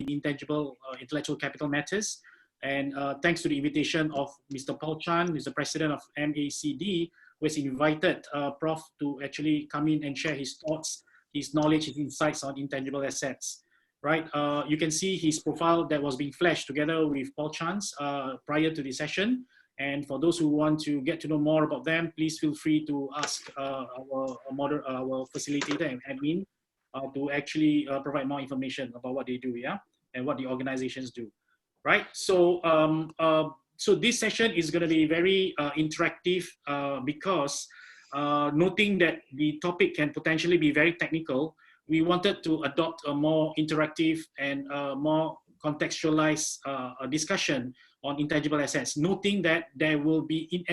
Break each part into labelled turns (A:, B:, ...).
A: in intangible intellectual capital matters. And thanks to the invitation of Mr. Paul Chan, who's the president of MACD, who has invited Prof to actually come in and share his thoughts, his knowledge, his insights on intangible assets. Right, you can see his profile that was being flashed together with Paul Chan's prior to the session. And for those who want to get to know more about them, please feel free to ask our facilitator and admin to actually provide more information about what they do, yeah, and what the organizations do, right? So, so this session is going to be very interactive because noting that the topic can potentially be very technical, we wanted to adopt a more interactive and more contextualized discussion on intangible assets, noting that there will be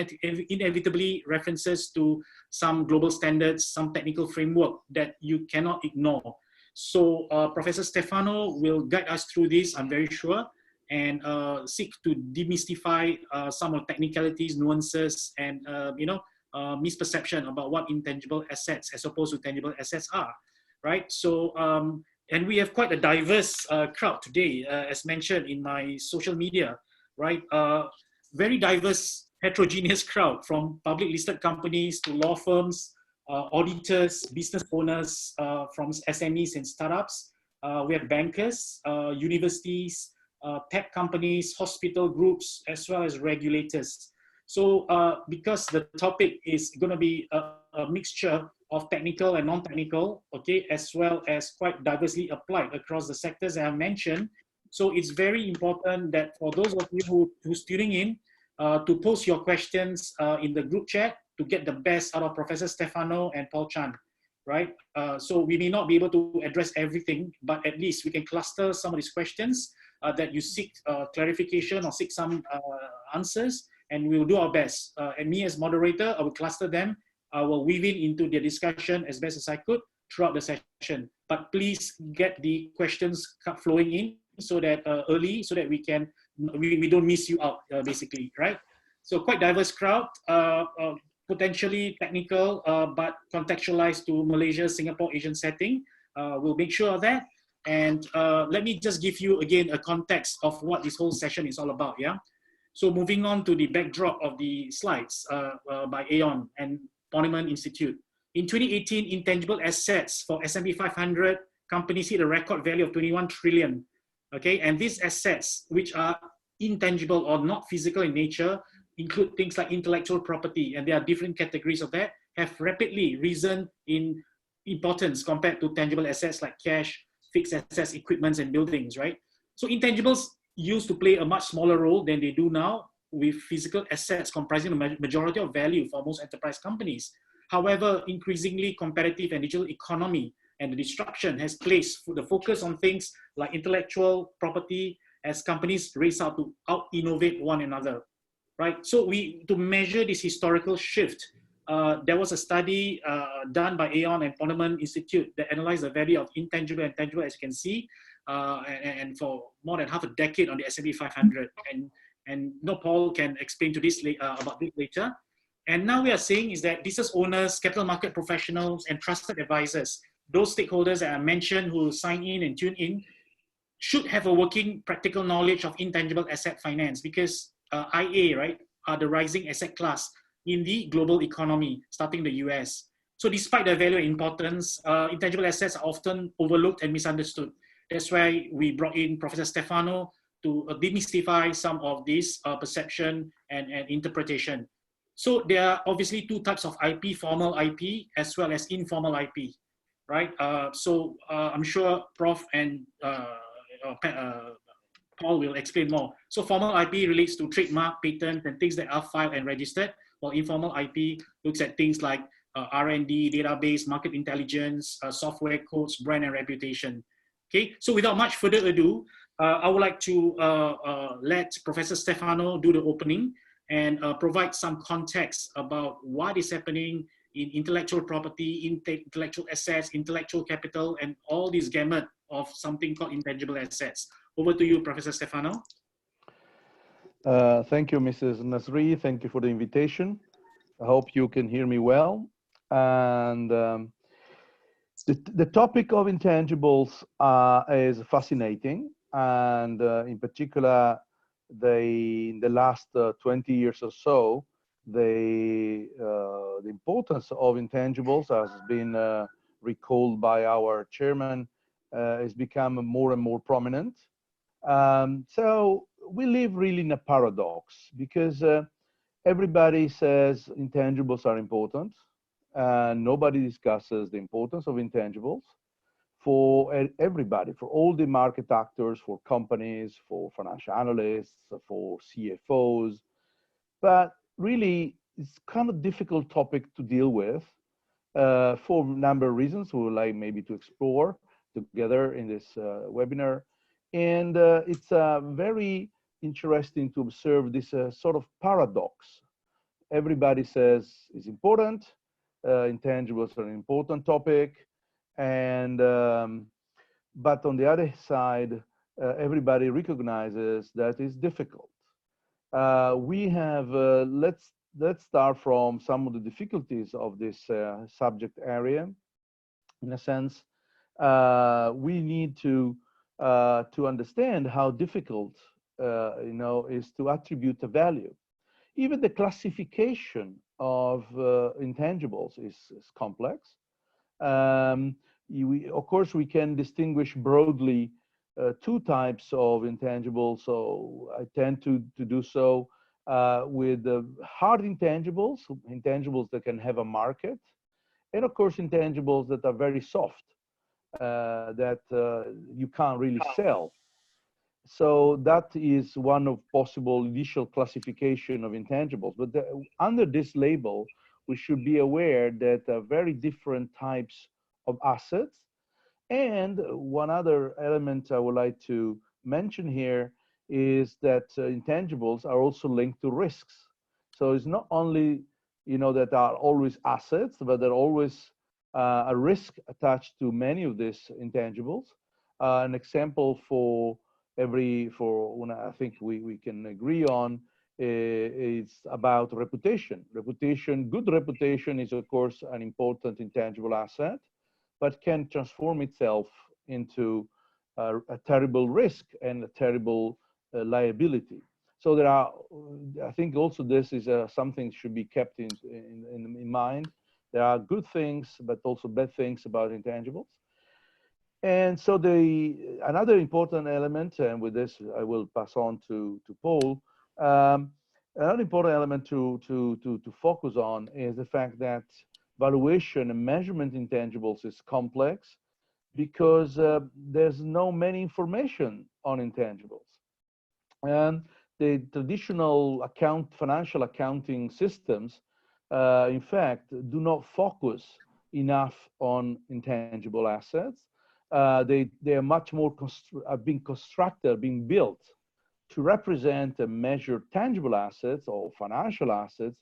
A: inevitably references to some global standards, some technical framework that you cannot ignore. So Professor Stefano will guide us through this, I'm very sure, and seek to demystify some of technicalities, nuances, and misperception about what intangible assets as opposed to tangible assets are. Right, so and we have quite a diverse crowd today, as mentioned in my social media, right? Very diverse, heterogeneous crowd, from public listed companies to law firms, auditors, business owners, from SMEs and startups. We have bankers, universities, tech companies, hospital groups, as well as regulators. So because the topic is going to be a mixture of technical and non-technical, okay, as well as quite diversely applied across the sectors that I mentioned. So it's very important that for those of you who's tuning in, to post your questions in the group chat to get the best out of Professor Stefano and Paul Chan, right? So we may not be able to address everything, but at least we can cluster some of these questions that you seek clarification or seek some answers, and we will do our best. And me as moderator, I will cluster them. I will weave in into the discussion as best as I could throughout the session. But please get the questions flowing in so that early, so that we don't miss you out, basically, right? So quite diverse crowd, potentially technical, but contextualized to Malaysia, Singapore, Asian setting. We'll make sure of that. And let me just give you again a context of what this whole session is all about, yeah? So moving on to the backdrop of the slides by Aon and Poneman Institute. In 2018, intangible assets for S&P 500 companies hit a record value of 21 trillion. Okay, and these assets, which are intangible or not physical in nature, include things like intellectual property, and there are different categories of that, have rapidly risen in importance compared to tangible assets like cash, fixed assets, equipments, and buildings, right? So intangibles used to play a much smaller role than they do now, with physical assets comprising the majority of value for most enterprise companies. However, increasingly competitive and digital economy and the disruption has placed the focus on things like intellectual property as companies race out to out-innovate one another, right? So to measure this historical shift, there was a study done by Aon and Poneman Institute that analyzed the value of intangible and tangible, as you can see, and for more than half a decade on the S&P 500. And Paul can explain to this about this later. And now we are saying is that business owners, capital market professionals, and trusted advisors, those stakeholders that I mentioned who sign in and tune in, should have a working practical knowledge of intangible asset finance, because IA, right, are the rising asset class in the global economy, starting the US. So despite their value and importance, intangible assets are often overlooked and misunderstood. That's why we brought in Professor Stefano to demystify some of this perception and interpretation. So there are obviously two types of IP, formal IP as well as informal IP, right? So I'm sure Prof and Paul will explain more. So formal IP relates to trademark, patents, and things that are filed and registered, while informal IP looks at things like R&D, database, market intelligence, software codes, brand and reputation. Okay, so without much further ado, I would like to let Professor Stefano do the opening and provide some context about what is happening in intellectual property, intellectual assets, intellectual capital, and all this gamut of something called intangible assets. Over to you, Professor Stefano.
B: Thank you, Mrs. Nasri. Thank you for the invitation. I hope you can hear me well. And the topic of intangibles is fascinating. and in particular, in the last 20 years or so, the importance of intangibles has been recalled by our chairman, has become more and more prominent. So we live really in a paradox because everybody says intangibles are important, and nobody discusses the importance of intangibles for everybody, for all the market actors, for companies, for financial analysts, for CFOs. But really, it's kind of difficult topic to deal with for a number of reasons we would like maybe to explore together in this webinar. And it's very interesting to observe this sort of paradox. Everybody says it's important, intangibles are an important topic, and but on the other side, everybody recognizes that it's difficult. We have let's start from some of the difficulties of this subject area. In a sense, we need to understand how difficult is to attribute a value. Even the classification of intangibles is complex. Of course, we can distinguish broadly two types of intangibles. So I tend to do so with hard intangibles, intangibles that can have a market, and of course, intangibles that are very soft, that you can't really sell. So that is one of possible initial classification of intangibles. But under this label, we should be aware that very different types of assets. And one other element I would like to mention here is that intangibles are also linked to risks. So it's not only, that are always assets, but there are always a risk attached to many of these intangibles. An example when I think we can agree on is about reputation. Good reputation is of course an important intangible asset, but can transform itself into a terrible risk and a terrible liability. So there are, I think also this is something should be kept in mind. There are good things, but also bad things about intangibles. And so another important element, and with this I will pass on to Paul, another important element to focus on is the fact that valuation and measurement intangibles is complex because there's no many information on intangibles. And the traditional financial accounting systems, in fact, do not focus enough on intangible assets. They are much more being built to represent and measure tangible assets or financial assets,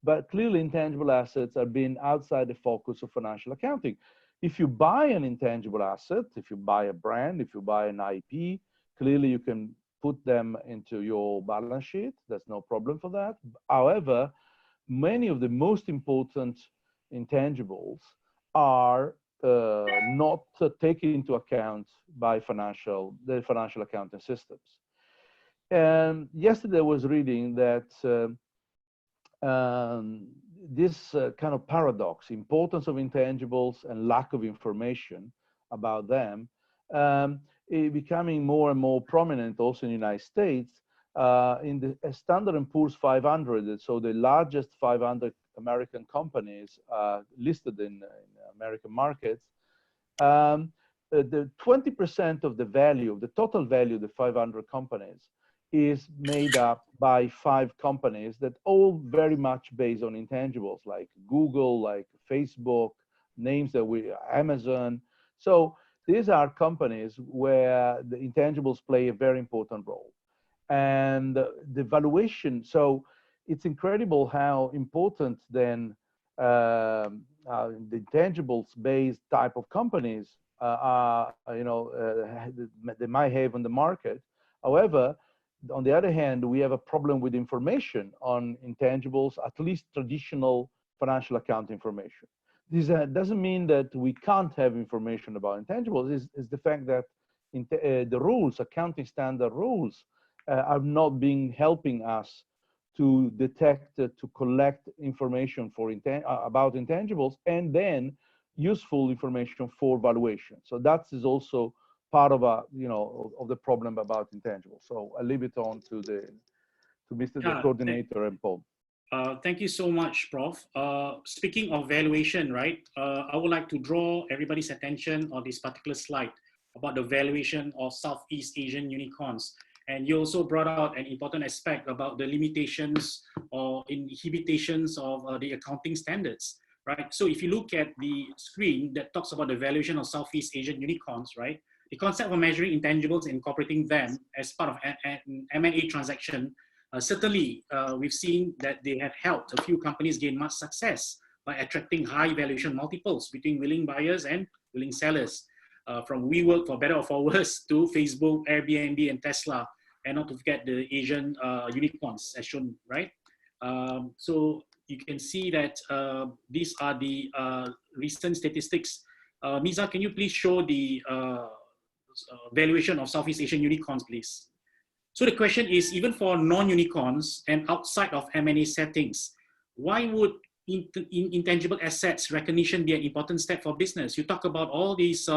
B: but clearly intangible assets are being outside the focus of financial accounting. If you buy an intangible asset, if you buy a brand, if you buy an IP, clearly you can put them into your balance sheet. There's no problem for that. However, many of the most important intangibles are not taken into account by the financial accounting systems. And yesterday I was reading that this kind of paradox, importance of intangibles and lack of information about them, is becoming more and more prominent also in the United States. In the Standard & Poor's 500, so the largest 500 American companies listed in American markets, the 20% of the value, the total value of the 500 companies is made up by 5 companies that all very much based on intangibles, like Google, like Facebook, names that Amazon. So these are companies where the intangibles play a very important role. And the valuation, so it's incredible how important then the intangibles-based type of companies they might have on the market. However, on the other hand, we have a problem with information on intangibles, at least traditional financial account information. This doesn't mean that we can't have information about intangibles. It's the fact that the rules, accounting standard rules, are not being helping us to detect, to collect information for about intangibles, and then useful information for valuation. So that is also part of of the problem about intangibles. So I leave it on to Mr. the coordinator and Paul.
A: Thank you so much, Prof. Speaking of valuation, right? I would like to draw everybody's attention on this particular slide about the valuation of Southeast Asian unicorns. And you also brought out an important aspect about the limitations or inhibitions of the accounting standards, right? So if you look at the screen that talks about the valuation of Southeast Asian unicorns, right? The concept of measuring intangibles and incorporating them as part of an M&A transaction, certainly we've seen that they have helped a few companies gain much success by attracting high valuation multiples between willing buyers and willing sellers. From WeWork, for better or for worse, to Facebook, Airbnb, and Tesla, and not to forget the Asian unicorns as shown, right? So you can see that these are the recent statistics. Miza, can you please show the valuation of Southeast Asian unicorns, please? So the question is, even for non-unicorns and outside of M&A settings, why would intangible assets recognition be an important step for business? You talk about all these,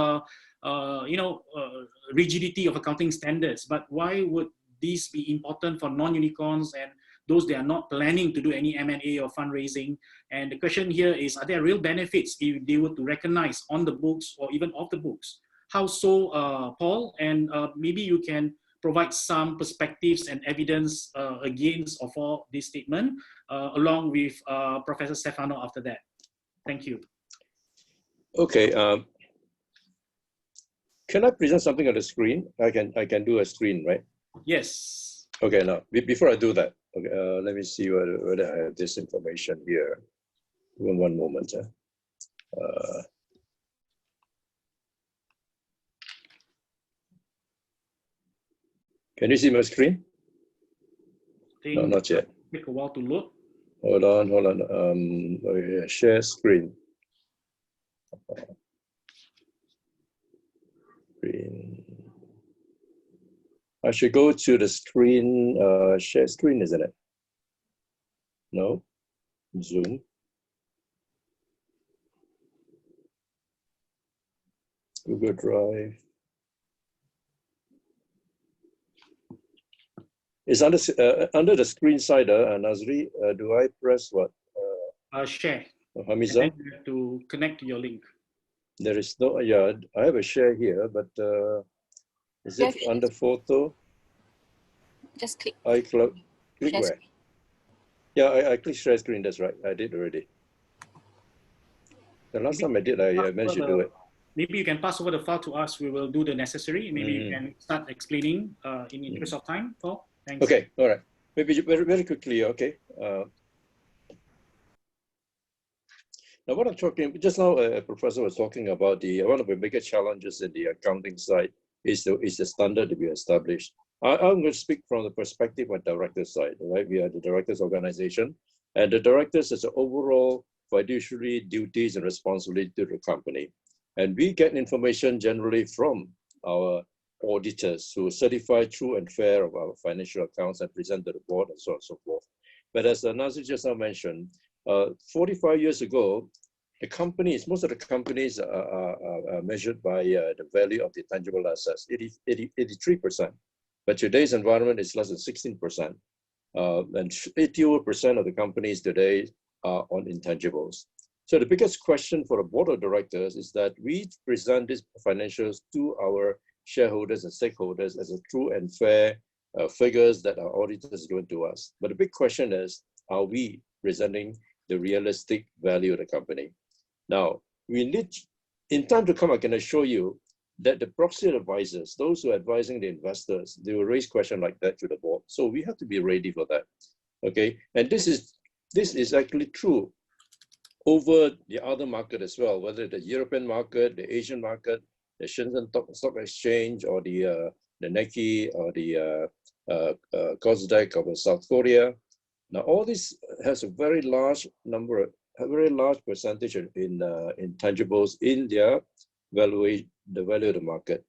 A: rigidity of accounting standards, but why would these be important for non-unicorns and those that are not planning to do any M&A or fundraising? And the question here is, are there real benefits if they were to recognize on the books or even off the books? How so, Paul? And maybe you can provide some perspectives and evidence against or for this statement, along with Professor Stefano after that. Thank you.
C: Okay. Can I present something on the screen? I can do a screen, right?
A: Yes.
C: Okay. Now, before I do that, okay, let me see whether I have this information here. One moment. Can you see my screen? No, not yet.
A: Take a while to load.
C: Hold on. Share screen. I should go to the screen, share screen, isn't it? No, Zoom. Google Drive. It's under the screen side, Nazri. Do I press what?
A: Share.
C: Hamiza?
A: And then you have to connect to your link.
C: There is no, yeah, I have a share here, but is it under photo?
D: Just click.
C: iCloud. Click
D: Share
C: where?
D: screen.
C: Yeah, I clicked share screen, that's right. I did already. The last time I did, I managed to do it.
A: Maybe you can pass over the file to us. We will do the necessary. Maybe you can start explaining in the interest of time, Paul. Thanks.
C: Okay, all right. Maybe very quickly, okay. Now, what I'm talking, just now, Professor was talking about one of the biggest challenges in the accounting side is the standard to be established. I'm going to speak from the perspective of director side, right? We are the directors organization, and the directors is the overall fiduciary duties and responsibility to the company. And we get information generally from our auditors who certify true and fair of our financial accounts and present to the board and so on and so forth. But as Nazir just now mentioned, 45 years ago, the companies, most of the companies are measured by the value of the tangible assets, 83%. But today's environment is less than 16%. And 80% of the companies today are on intangibles. So the biggest question for the board of directors is that we present these financials to our shareholders and stakeholders as a true and fair figures that our auditors given to us. But the big question is, are we presenting the realistic value of the company? Now, we need, in time to come, I can assure you that the proxy advisors, those who are advising the investors, they will raise questions like that to the board. So we have to be ready for that, okay? And this is actually true over the other market as well, whether the European market, the Asian market, the Shenzhen Stock Exchange, or the Nikkei, or the Kosdaq of South Korea. Now, all this has a very large number, a very large percentage in intangibles in their the value of the market.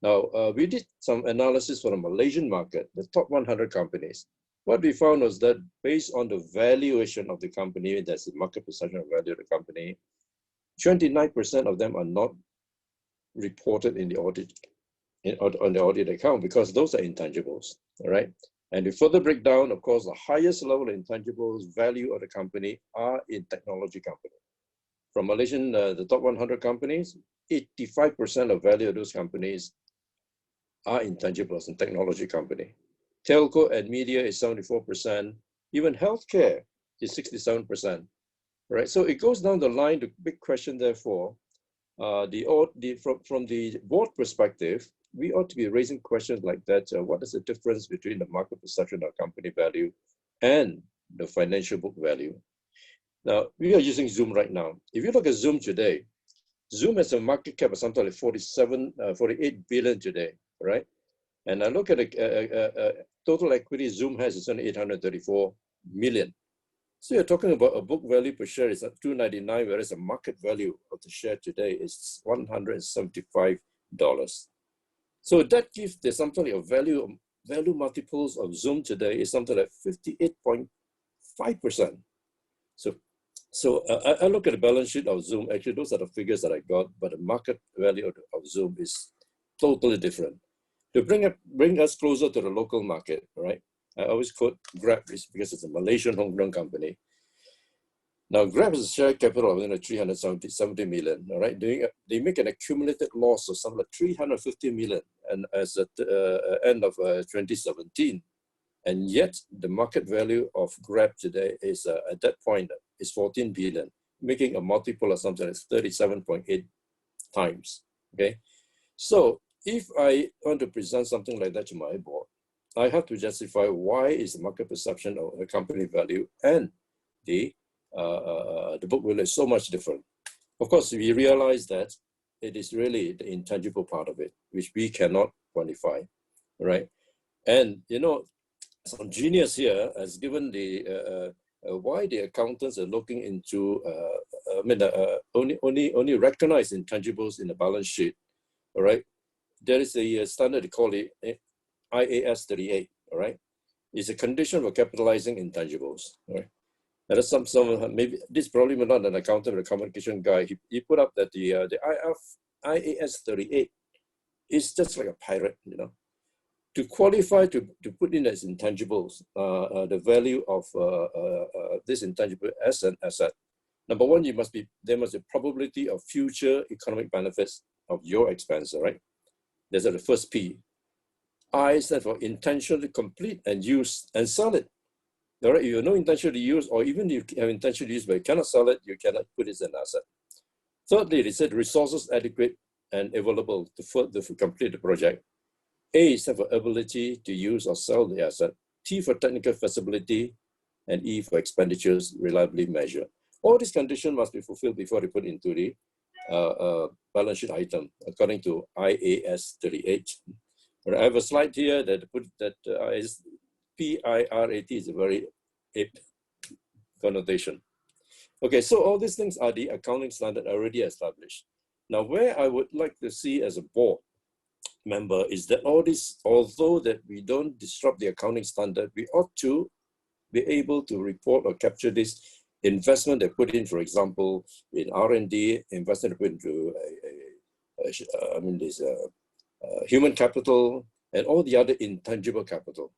C: Now, we did some analysis for the Malaysian market, the top 100 companies. What we found was that based on the valuation of the company, that's the market perception of value of the company, 29% of them are not reported in the audit, on the audit account, because those are intangibles, all right? And to further break down, of course, the highest level of intangibles value of the company are in technology company. From Malaysian, the top 100 companies, 85% of value of those companies are intangibles in technology company. Telco and media is 74%. Even healthcare is 67%, right? So it goes down the line. The big question, therefore, from the board perspective, we ought to be raising questions like that. What is the difference between the market perception of company value and the financial book value? Now, we are using Zoom right now. If you look at Zoom today, Zoom has a market cap of something like 48 billion today, right? And I look at the total equity Zoom has is only 834 million. So you're talking about a book value per share is at $2.99, whereas the market value of the share today is $175. So that gives there's something like a value multiples of Zoom today is something like 58.5%. So I look at the balance sheet of Zoom. Actually, those are the figures that I got, but the market value of Zoom is totally different. To bring us closer to the local market, right? I always quote Grab because it's a Malaysian homegrown company. Now, Grab has a share capital of 370 million, all right? They make an accumulated loss of something like 350 million and as at the end of 2017. And yet the market value of Grab today is at that point is 14 billion, making a multiple of something like 37.8 times, okay? So if I want to present something like that to my board, I have to justify why is the market perception of the company value and the book value is so much different. Of course, we realize that it is really the intangible part of it, which we cannot quantify, right? And you know, some genius here has given the why the accountants are looking into only recognize intangibles in the balance sheet. All right, there is a standard they call it IAS 38. All right, it's a condition for capitalizing intangibles. All right, there are some maybe this probably not an accountant or a communication guy. He put up that the IAS 38 is just like a pirate, you know. To qualify to put in as intangibles, the value of this intangible as an asset. Number one, there must be a probability of future economic benefits of your expense, right? That's the first P. I stand for intention to complete and use and sell it. All right, you have no intention to use, or even if you have intention to use, but you cannot sell it, you cannot put it as an asset. Thirdly, they said resources adequate and available to complete the project. A stands for ability to use or sell the asset. T for technical feasibility, and E for expenditures reliably measured. All these conditions must be fulfilled before they put into the balance sheet item, according to IAS 38. But I have a slide here that put that is PIRAT is a very apt connotation. Okay, so all these things are the accounting standard already established. Now, where I would like to see as a board member is that all this, although that we don't disrupt the accounting standard, we ought to be able to report or capture this investment they put in, for example, in R&D, investment they put into human capital and all the other intangible capital.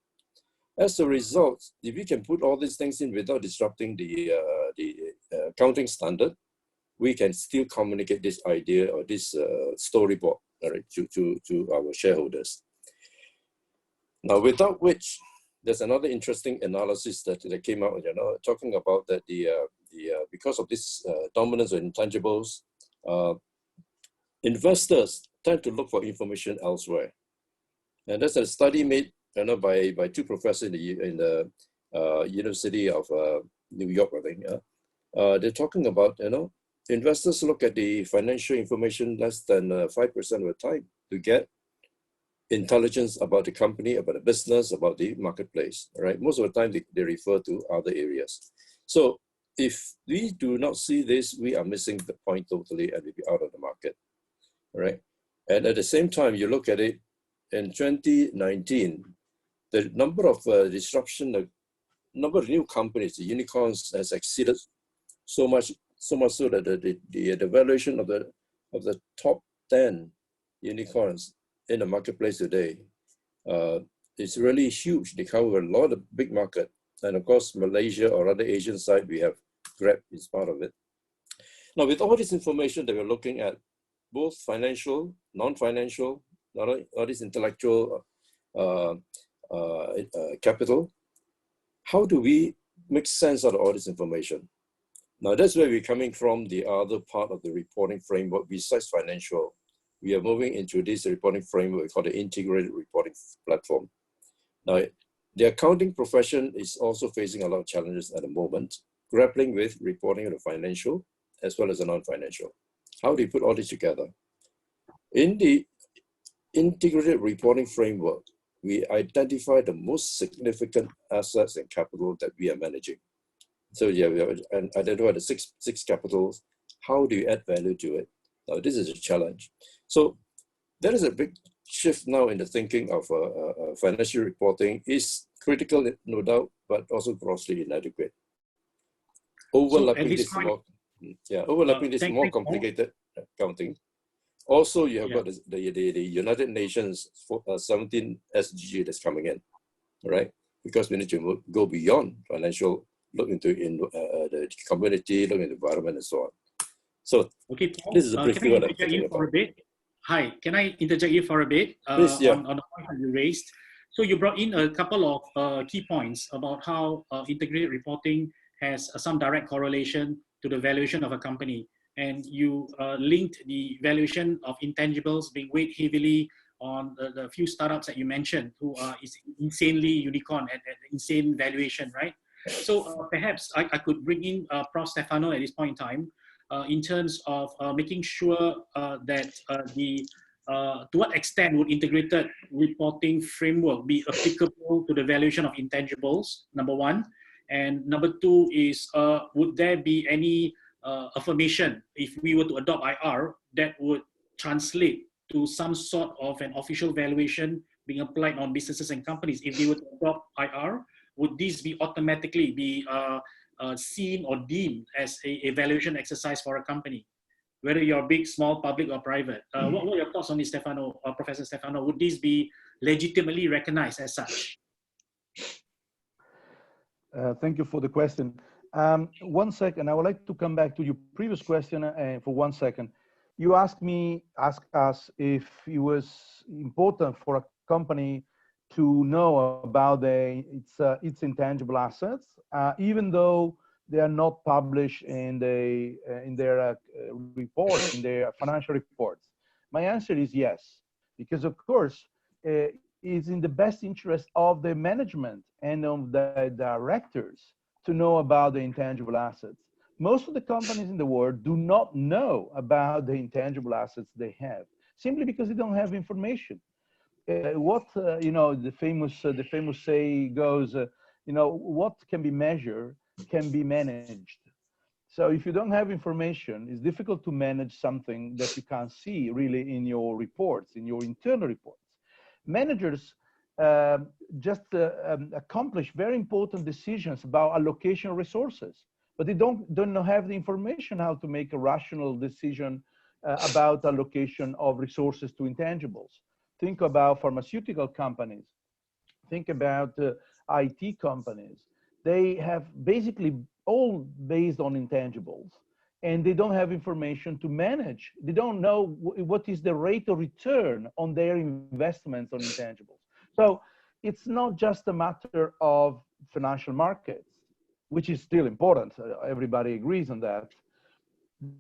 C: As a result, if we can put all these things in without disrupting the accounting standard, we can still communicate this idea or this storyboard, right, to our shareholders. Now, without which, there's another interesting analysis that came out, you know, talking about that because of this dominance of intangibles, investors tend to look for information elsewhere. And that's a study made, you know, by two professors in the University of New York, I think. They're talking about, you know, investors look at the financial information less than 5% of the time to get intelligence about the company, about the business, about the marketplace, right? Most of the time they refer to other areas. So if we do not see this, we are missing the point totally and we'll be out of the market, right? And at the same time, you look at it in 2019, the number of disruption, the number of new companies, the unicorns, has exceeded so much so that the valuation of the top 10 unicorns in the marketplace today is really huge. They cover a lot of big market. And of course, Malaysia or other Asian side, we have Grab is part of it. Now, with all this information that we're looking at, both financial, non-financial, all this intellectual capital, how do we make sense out of all this information? Now, that's where we're coming from, the other part of the reporting framework. Besides financial, we are moving into this reporting framework called the integrated reporting platform. Now, the accounting profession is also facing a lot of challenges at the moment, grappling with reporting of the financial as well as the non-financial. How do you put all this together? In the integrated reporting framework, we identify the most significant assets and capital that we are managing. So yeah, we have identified the six capitals. How do you add value to it? Now, this is a challenge. So there is a big shift now in the thinking of financial reporting. Is critical, no doubt, but also grossly inadequate. Overlapping this more complicated accounting. Also, you have got the United Nations 17 SDG that's coming in, right? Because we need to go beyond financial, look into the community, look into the environment, and so on. So
A: okay, Paul,
C: this is a briefly what I'm thinking about.
A: Hi, can I interject you for a bit
C: Please, yeah.
A: on the point that you raised? So you brought in a couple of key points about how integrated reporting has some direct correlation to the valuation of a company. And you linked the valuation of intangibles being weighed heavily on the few startups that you mentioned who are insanely unicorn at insane valuation, right? So perhaps I could bring in Prof. Stefano at this point in time in terms of making sure that to what extent would integrated reporting framework be applicable to the valuation of intangibles, number one. And number two is, would there be any affirmation if we were to adopt IR that would translate to some sort of an official valuation being applied on businesses and companies? If they were to adopt IR, would this be automatically be seen or deemed as a valuation exercise for a company, whether you're big, small, public, or private? What were your thoughts on this, Stefano, Professor Stefano? Would this be legitimately recognized as such?
B: Thank you for the question. 1 second, I would like to come back to your previous question for 1 second. You asked us if it was important for a company to know about its intangible assets, even though they are not published in their reports, in their financial reports. My answer is yes, because of course, it's in the best interest of the management and of the directors to know about the intangible assets. Most of the companies in the world do not know about the intangible assets they have, simply because they don't have information. The famous say goes, what can be measured can be managed. So if you don't have information, it's difficult to manage something that you can't see really in your reports, in your internal reports. Managers accomplish very important decisions about allocation of resources, but they don't have the information how to make a rational decision about allocation of resources to intangibles. Think about pharmaceutical companies. Think about IT companies. They have basically all based on intangibles, and they don't have information to manage. They don't know what is the rate of return on their investments on intangibles. So it's not just a matter of financial markets, which is still important. Everybody agrees on that.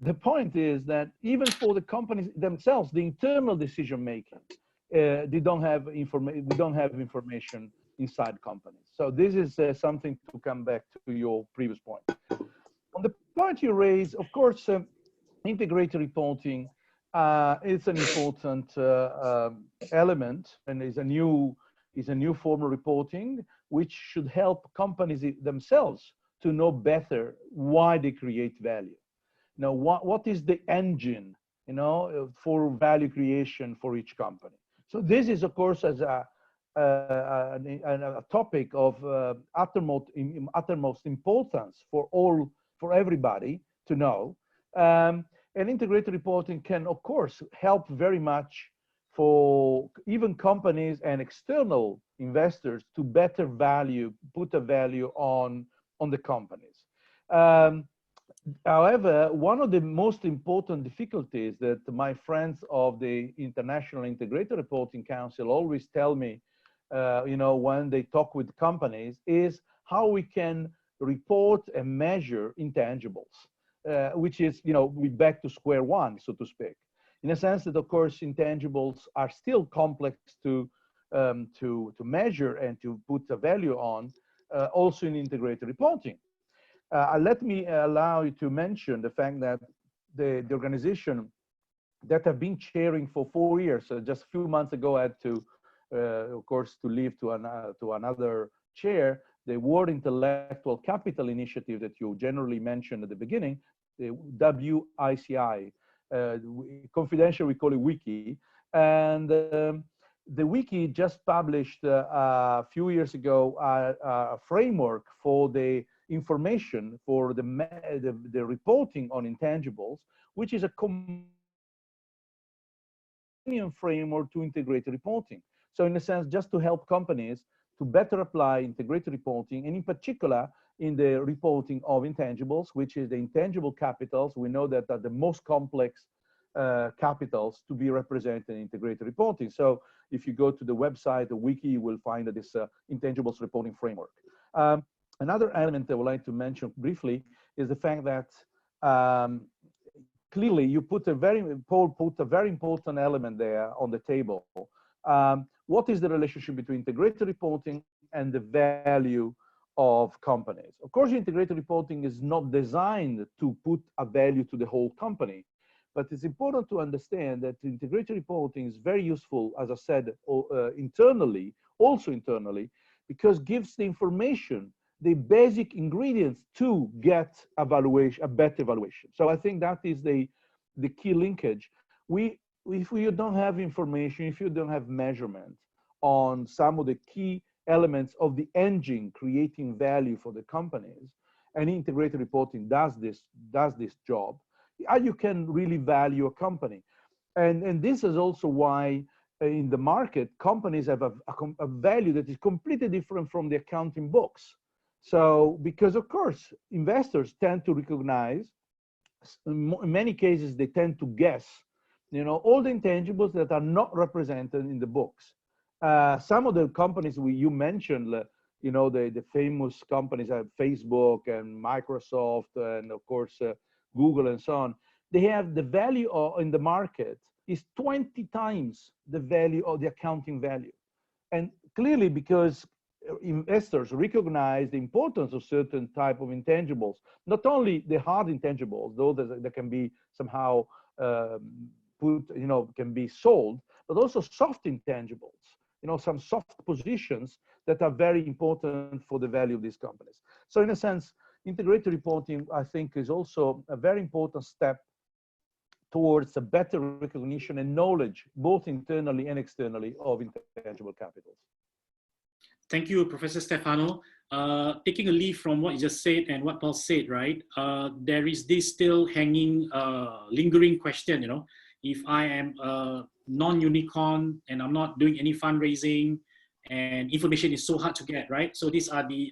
B: The point is that even for the companies themselves, the internal decision making, we don't have information inside companies. So this is something to come back to your previous point. On the point you raise, of course, integrated reporting is an important element, and is a new form of reporting which should help companies themselves to know better why they create value. Now, what is the engine for value creation for each company. So this is, of course, as a topic of uttermost importance for everybody to know. And integrated reporting can, of course, help very much for even companies and external investors to better put a value on the companies. However, one of the most important difficulties that my friends of the International Integrated Reporting Council always tell me, when they talk with companies, is how we can report and measure intangibles, which is, we back to square one, so to speak. In a sense that, of course, intangibles are still complex to measure and to put a value on, also in integrated reporting. Let me allow you to mention the fact that the organization that I've been chairing for 4 years, so just a few months ago, I had to, of course, to leave to another chair, the World Intellectual Capital Initiative that you generally mentioned at the beginning, the WICI. Confidential, we call it Wiki. And the Wiki just published a few years ago a framework for the information for the reporting on intangibles, which is a companion framework to integrated reporting. So in a sense, just to help companies to better apply integrated reporting, and in particular in the reporting of intangibles, which is the intangible capitals. We know that are the most complex capitals to be represented in integrated reporting. So if you go to the website, the wiki, you will find that this intangibles reporting framework. Another element I would like to mention briefly is the fact that clearly you put a very important element there on the table. What is the relationship between integrated reporting and the value of companies? Of course, integrated reporting is not designed to put a value to the whole company, but it's important to understand that integrated reporting is very useful, as I said, internally, because gives the information, the basic ingredients to get a better evaluation. So I think that is the key linkage. If you don't have information, if you don't have measurement on some of the key elements of the engine creating value for the companies, and integrated reporting does this job, you can really value a company. And this is also why in the market, companies have a value that is completely different from the accounting books. So, because of course, investors tend to recognize, in many cases, they tend to guess, all the intangibles that are not represented in the books. Some of the companies you mentioned, the famous companies like Facebook and Microsoft and of course Google and so on, they have the value in the market is 20 times the value of the accounting value. And clearly because investors recognize the importance of certain type of intangibles, not only the hard intangibles, those that can be somehow can be sold, but also soft intangibles, some soft positions that are very important for the value of these companies. So in a sense, integrated reporting, I think, is also a very important step towards a better recognition and knowledge, both internally and externally, of intangible capitals.
A: Thank you, Professor Stefano. Taking a leaf from what you just said and what Paul said, right? There is this still hanging, lingering question, if I am a non-unicorn and I'm not doing any fundraising and information is so hard to get, right? So these are the,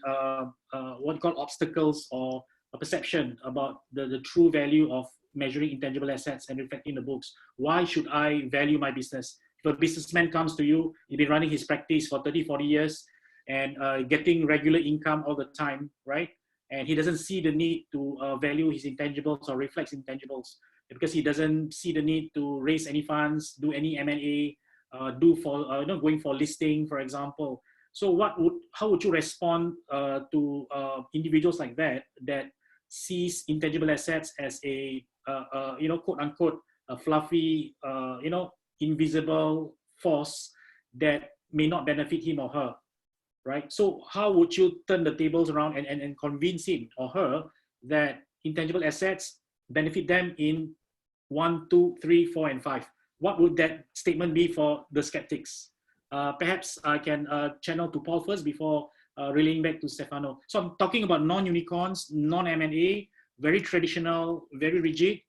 A: what called obstacles or a perception about the true value of measuring intangible assets and reflecting the books. Why should I value my business? If a businessman comes to you, he's been running his practice for 30, 40 years and getting regular income all the time, right? And he doesn't see the need to value his intangibles or reflect intangibles because he doesn't see the need to raise any funds, do any M&A, going for listing, for example. So how would you respond to individuals like that sees intangible assets as a quote unquote a fluffy invisible force that may not benefit him or her, right? So how would you turn the tables around and convince him or her that intangible assets benefit them in 1, 2, 3, 4, and 5. What would that statement be for the skeptics? Perhaps I can channel to Paul first before relaying back to Stefano. So I'm talking about non-unicorns, non-M&A, very traditional, very rigid,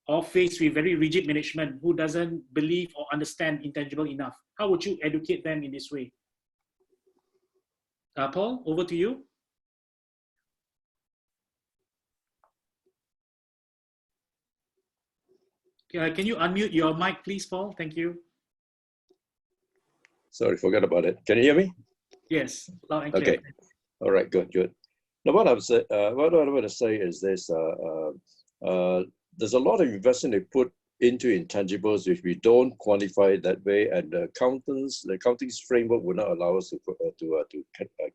A: or faced with very rigid management who doesn't believe or understand intangible enough. How would you educate them in this way? Paul, over to you. Can you unmute your mic, please, Paul? Thank you.
C: Sorry, forgot about it. Can you hear me?
A: Yes, loud and clear.
C: Okay. All right, good, good. Now, what I want to say is this: there's a lot of investment they put into intangibles which we don't quantify that way, and the accounting framework will not allow us to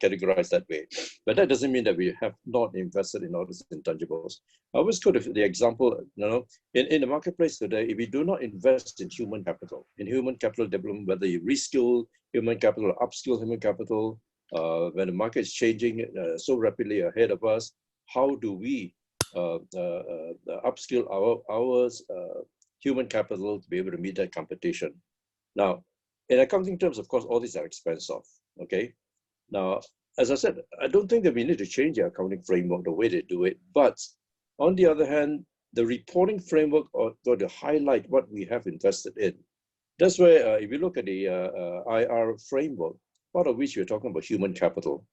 C: categorize that way. But that doesn't mean that we have not invested in all these intangibles. I always quote the example, in the marketplace today, if we do not invest in human capital development, whether you reskill human capital or upskill human capital, when the market is changing so rapidly ahead of us, how do we upskill our human capital to be able to meet that competition? Now, in accounting terms, of course, all these are expensive, okay? Now, as I said, I don't think that we need to change the accounting framework, the way they do it, but on the other hand, the reporting framework ought to highlight what we have invested in. That's where, if you look at the IR framework, part of which we're talking about human capital,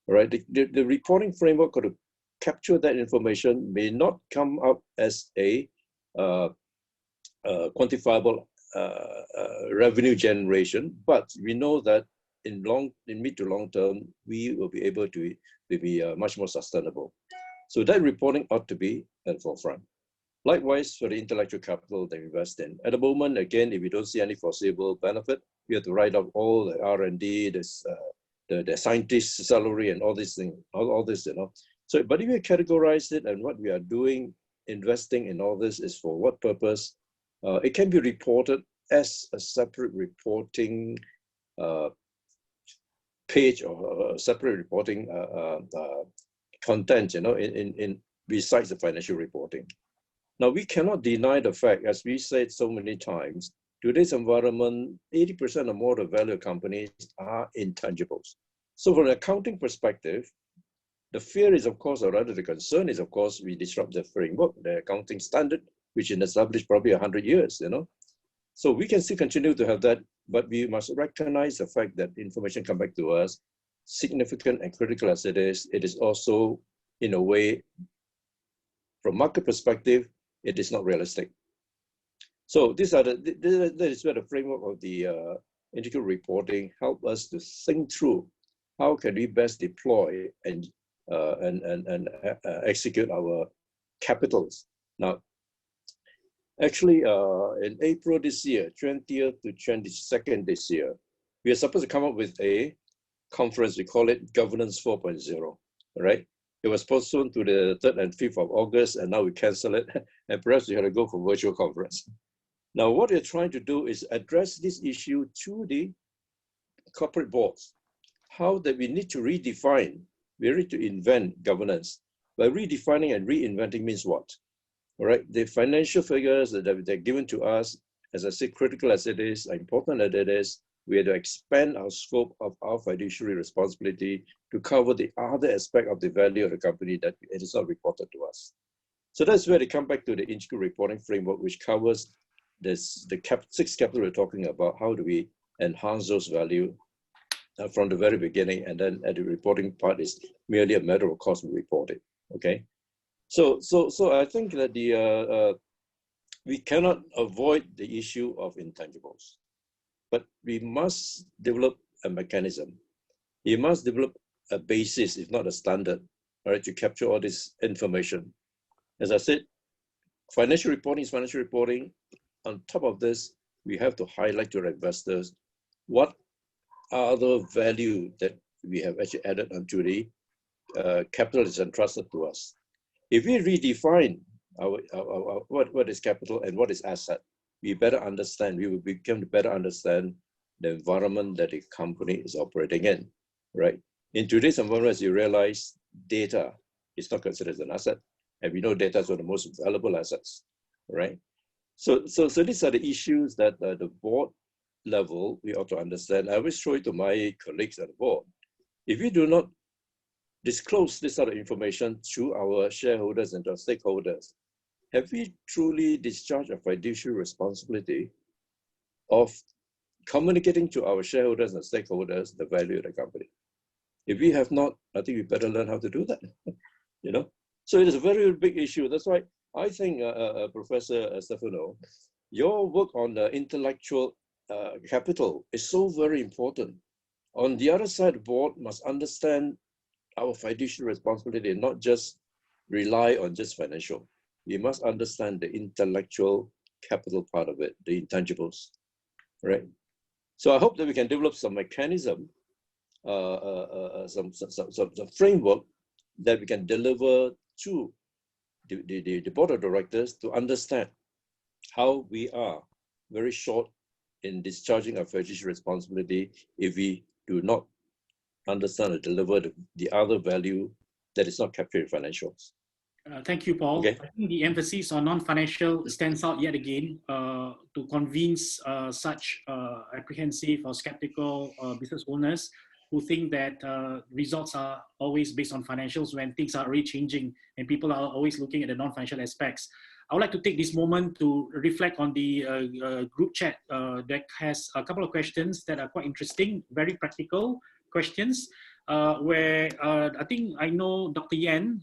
C: right? The reporting framework got to capture that information, may not come up as a quantifiable revenue generation, but we know that in mid to long term, we will be able to be much more sustainable. So that reporting ought to be at the forefront. Likewise, for the intellectual capital they invest in. At the moment, again, if we don't see any foreseeable benefit, we have to write off all the R&D, the scientist's salary and all these things, all this, So, but if we categorize it and what we are doing, investing in all this is for what purpose, it can be reported as a separate reporting page or a separate reporting content, in besides the financial reporting. Now, we cannot deny the fact, as we said so many times, today's environment, 80% or more of the value of companies are intangibles. So from an accounting perspective, the fear is, of course, or rather the concern is, of course, we disrupt the framework, the accounting standard, which is established probably 100 years, So we can still continue to have that, but we must recognize the fact that information come back to us, significant and critical as it is also, in a way, from market perspective, it is not realistic. So that is where the framework of the integral reporting help us to think through how can we best deploy and execute our capitals. Now, actually, in April this year, 20th to 22nd this year, we are supposed to come up with a conference. We call it Governance 4.0, right? It was postponed to the 3rd and 5th of August, and now we cancel it, and perhaps we had to go for virtual conference. Now, what we're trying to do is address this issue to the corporate boards, how that we need to redefine, we need to invent governance. By redefining and reinventing means what? All right, the financial figures that they're given to us, as I said, critical as it is, important as it is, we have to expand our scope of our fiduciary responsibility to cover the other aspect of the value of the company that it is not reported to us. So that's where they come back to the integral reporting framework, which covers the 6 capital we're talking about. How do we enhance those value from the very beginning, and then at the reporting part is merely a matter of course we report it. Okay, so I think that we cannot avoid the issue of intangibles. But we must develop a mechanism. You must develop a basis, if not a standard, all right, to capture all this information. As I said, financial reporting is financial reporting. On top of this, we have to highlight to our investors what are the value that we have actually added onto the capital is entrusted to us. If we redefine what is capital and what is asset, we better understand, we will become to better understand the environment that a company is operating in, right? In today's environment, as you realize, data is not considered as an asset, and we know data is one of the most valuable assets, right? So these are the issues that the board level we ought to understand. I always show it to my colleagues at the board. If we do not disclose this sort of information to our shareholders and to our stakeholders, have we truly discharged a fiduciary responsibility of communicating to our shareholders and stakeholders the value of the company? If we have not, I think we better learn how to do that. You know, so it is a very big issue. That's why I think, Professor Stefano, your work on the intellectual capital is so very important. On the other side, the board must understand our fiduciary responsibility and not just rely on just financial. We must understand the intellectual capital part of it, the intangibles, right? So I hope that we can develop some mechanism, some framework that we can deliver to the board of directors to understand how we are very short in discharging our fiduciary responsibility if we do not understand and deliver the other value that is not captured in financials.
A: Thank you, Paul.
C: Okay.
A: I think the emphasis on non-financial stands out yet again to convince such apprehensive or skeptical business owners who think that results are always based on financials when things are already changing and people are always looking at the non-financial aspects. I would like to take this moment to reflect on the group chat that has a couple of questions that are quite interesting, very practical questions, where I think I know Dr. Yan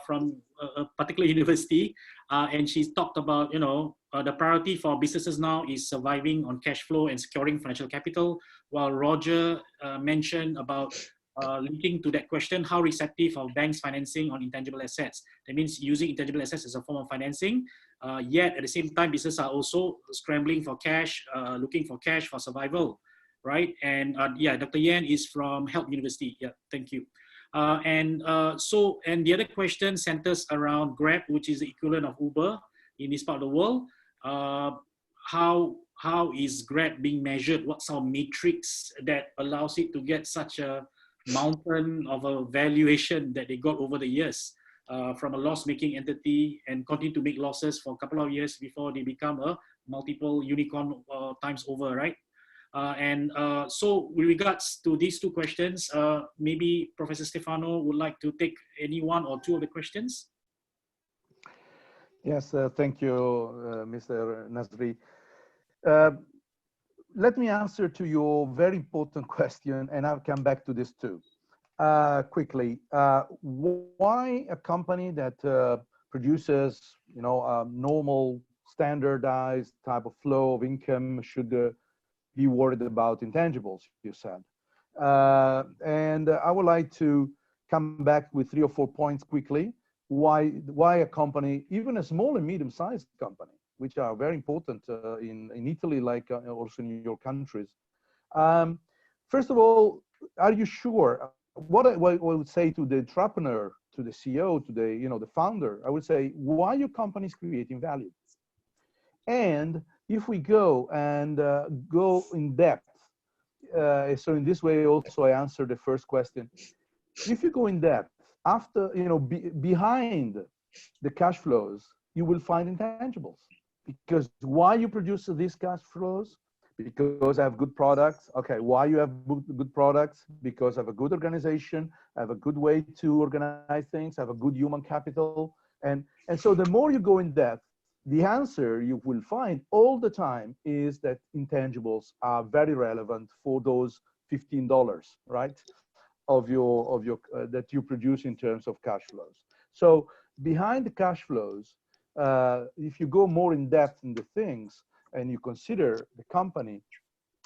A: from a particular university, and she's talked about, the priority for businesses now is surviving on cash flow and securing financial capital, while Roger mentioned about linking to that question, how receptive of banks financing on intangible assets. That means using intangible assets as a form of financing, yet at the same time, businesses are also scrambling for cash, looking for cash for survival, right? And yeah, Dr. Yan is from Help University. Yeah, thank you. And the other question centers around Grab, which is the equivalent of Uber in this part of the world. How is Grab being measured? What's our matrix that allows it to get such a mountain of a valuation that they got over the years, from a loss-making entity and continue to make losses for a couple of years before they become a multiple unicorn times over, right? So with regards to these two questions, maybe Professor Stefano would like to take any one or two of the questions.
B: Yes, thank you, Mr. Nasri. Let me answer to your very important question, and I'll come back to this too. Quickly, why a company that produces, a normal, standardized type of flow of income should be worried about intangibles, you said. And I would like to come back with 3 or 4 points quickly. Why a company, even a small and medium-sized company, which are very important in Italy, like also in your countries. First of all, are you sure? What I would say to the entrepreneur, to the CEO, to the founder, I would say, why your company is creating value? And if we go and go in depth, so in this way also I answer the first question. If you go in depth, after, behind the cash flows, you will find intangibles. Because why you produce these cash flows? Because I have good products. Okay, why you have good products? Because I have a good organization, I have a good way to organize things, I have a good human capital. And so the more you go in depth, the answer you will find all the time is that intangibles are very relevant for those $15, right? Of your that you produce in terms of cash flows. So behind the cash flows, if you go more in depth in the things and you consider the company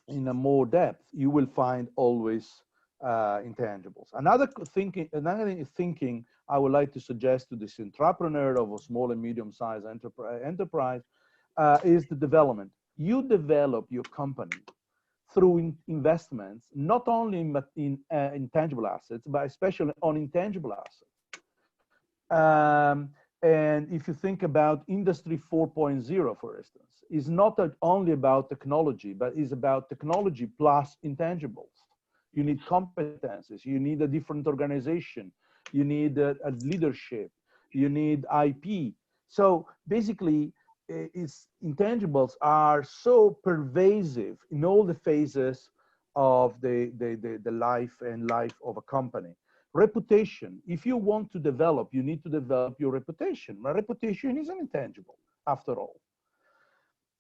B: in a more depth, you will find always intangibles. Another thinking I would like to suggest to this entrepreneur of a small and medium-sized enterprise is the development. You develop your company through investments, not only in intangible assets, but especially on intangible assets. And if you think about Industry 4.0, for instance, is not only about technology, but is about technology plus intangibles. You need competences, you need a different organization, you need a leadership, you need IP. So basically, intangibles are so pervasive in all the phases of the life of a company. Reputation, if you want to develop, you need to develop your reputation. My reputation is an intangible, after all.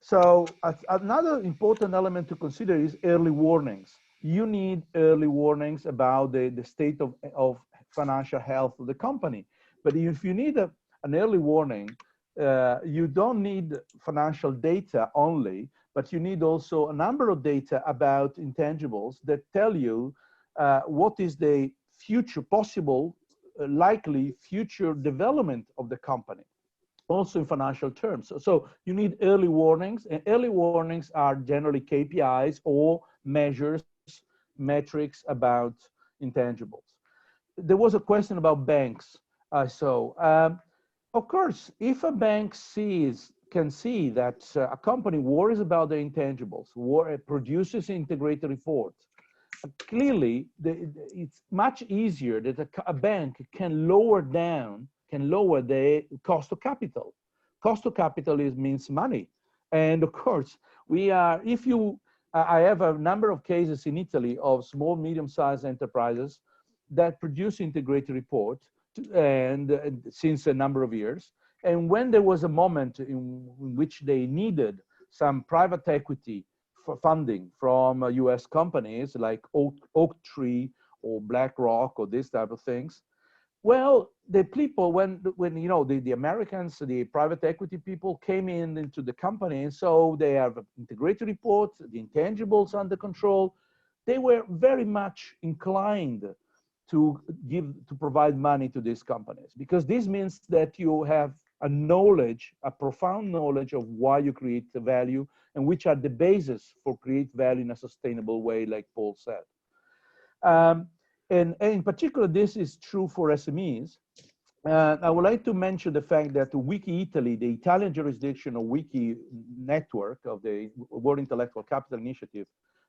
B: So another important element to consider is early warnings. You need early warnings about the state of financial health of the company. But if you need an early warning, you don't need financial data only, but you need also a number of data about intangibles that tell you what is the future possible, likely future development of the company, also in financial terms. So you need early warnings, and early warnings are generally KPIs or measures, metrics about intangibles. There was a question about banks. Of course, if a bank can see that a company worries about their intangibles, produces integrated reports, clearly it's much easier that a bank can lower the cost of capital. Cost of capital means money. And of course, I have a number of cases in Italy of small, medium-sized enterprises that produce integrated reports and since a number of years. And when there was a moment in which they needed some private equity for funding from US companies like Oaktree or BlackRock or this type of things, well, the people, when you know, the Americans, the private equity people came into the company, and so they have integrated reports, the intangibles under control, they were very much inclined to provide money to these companies, because this means that you have a profound knowledge of why you create the value and which are the basis for create value in a sustainable way, like Paul said. And in particular, this is true for SMEs. I would like to mention the fact that Wiki Italy, the Italian jurisdiction of Wiki network of the World Intellectual Capital Initiative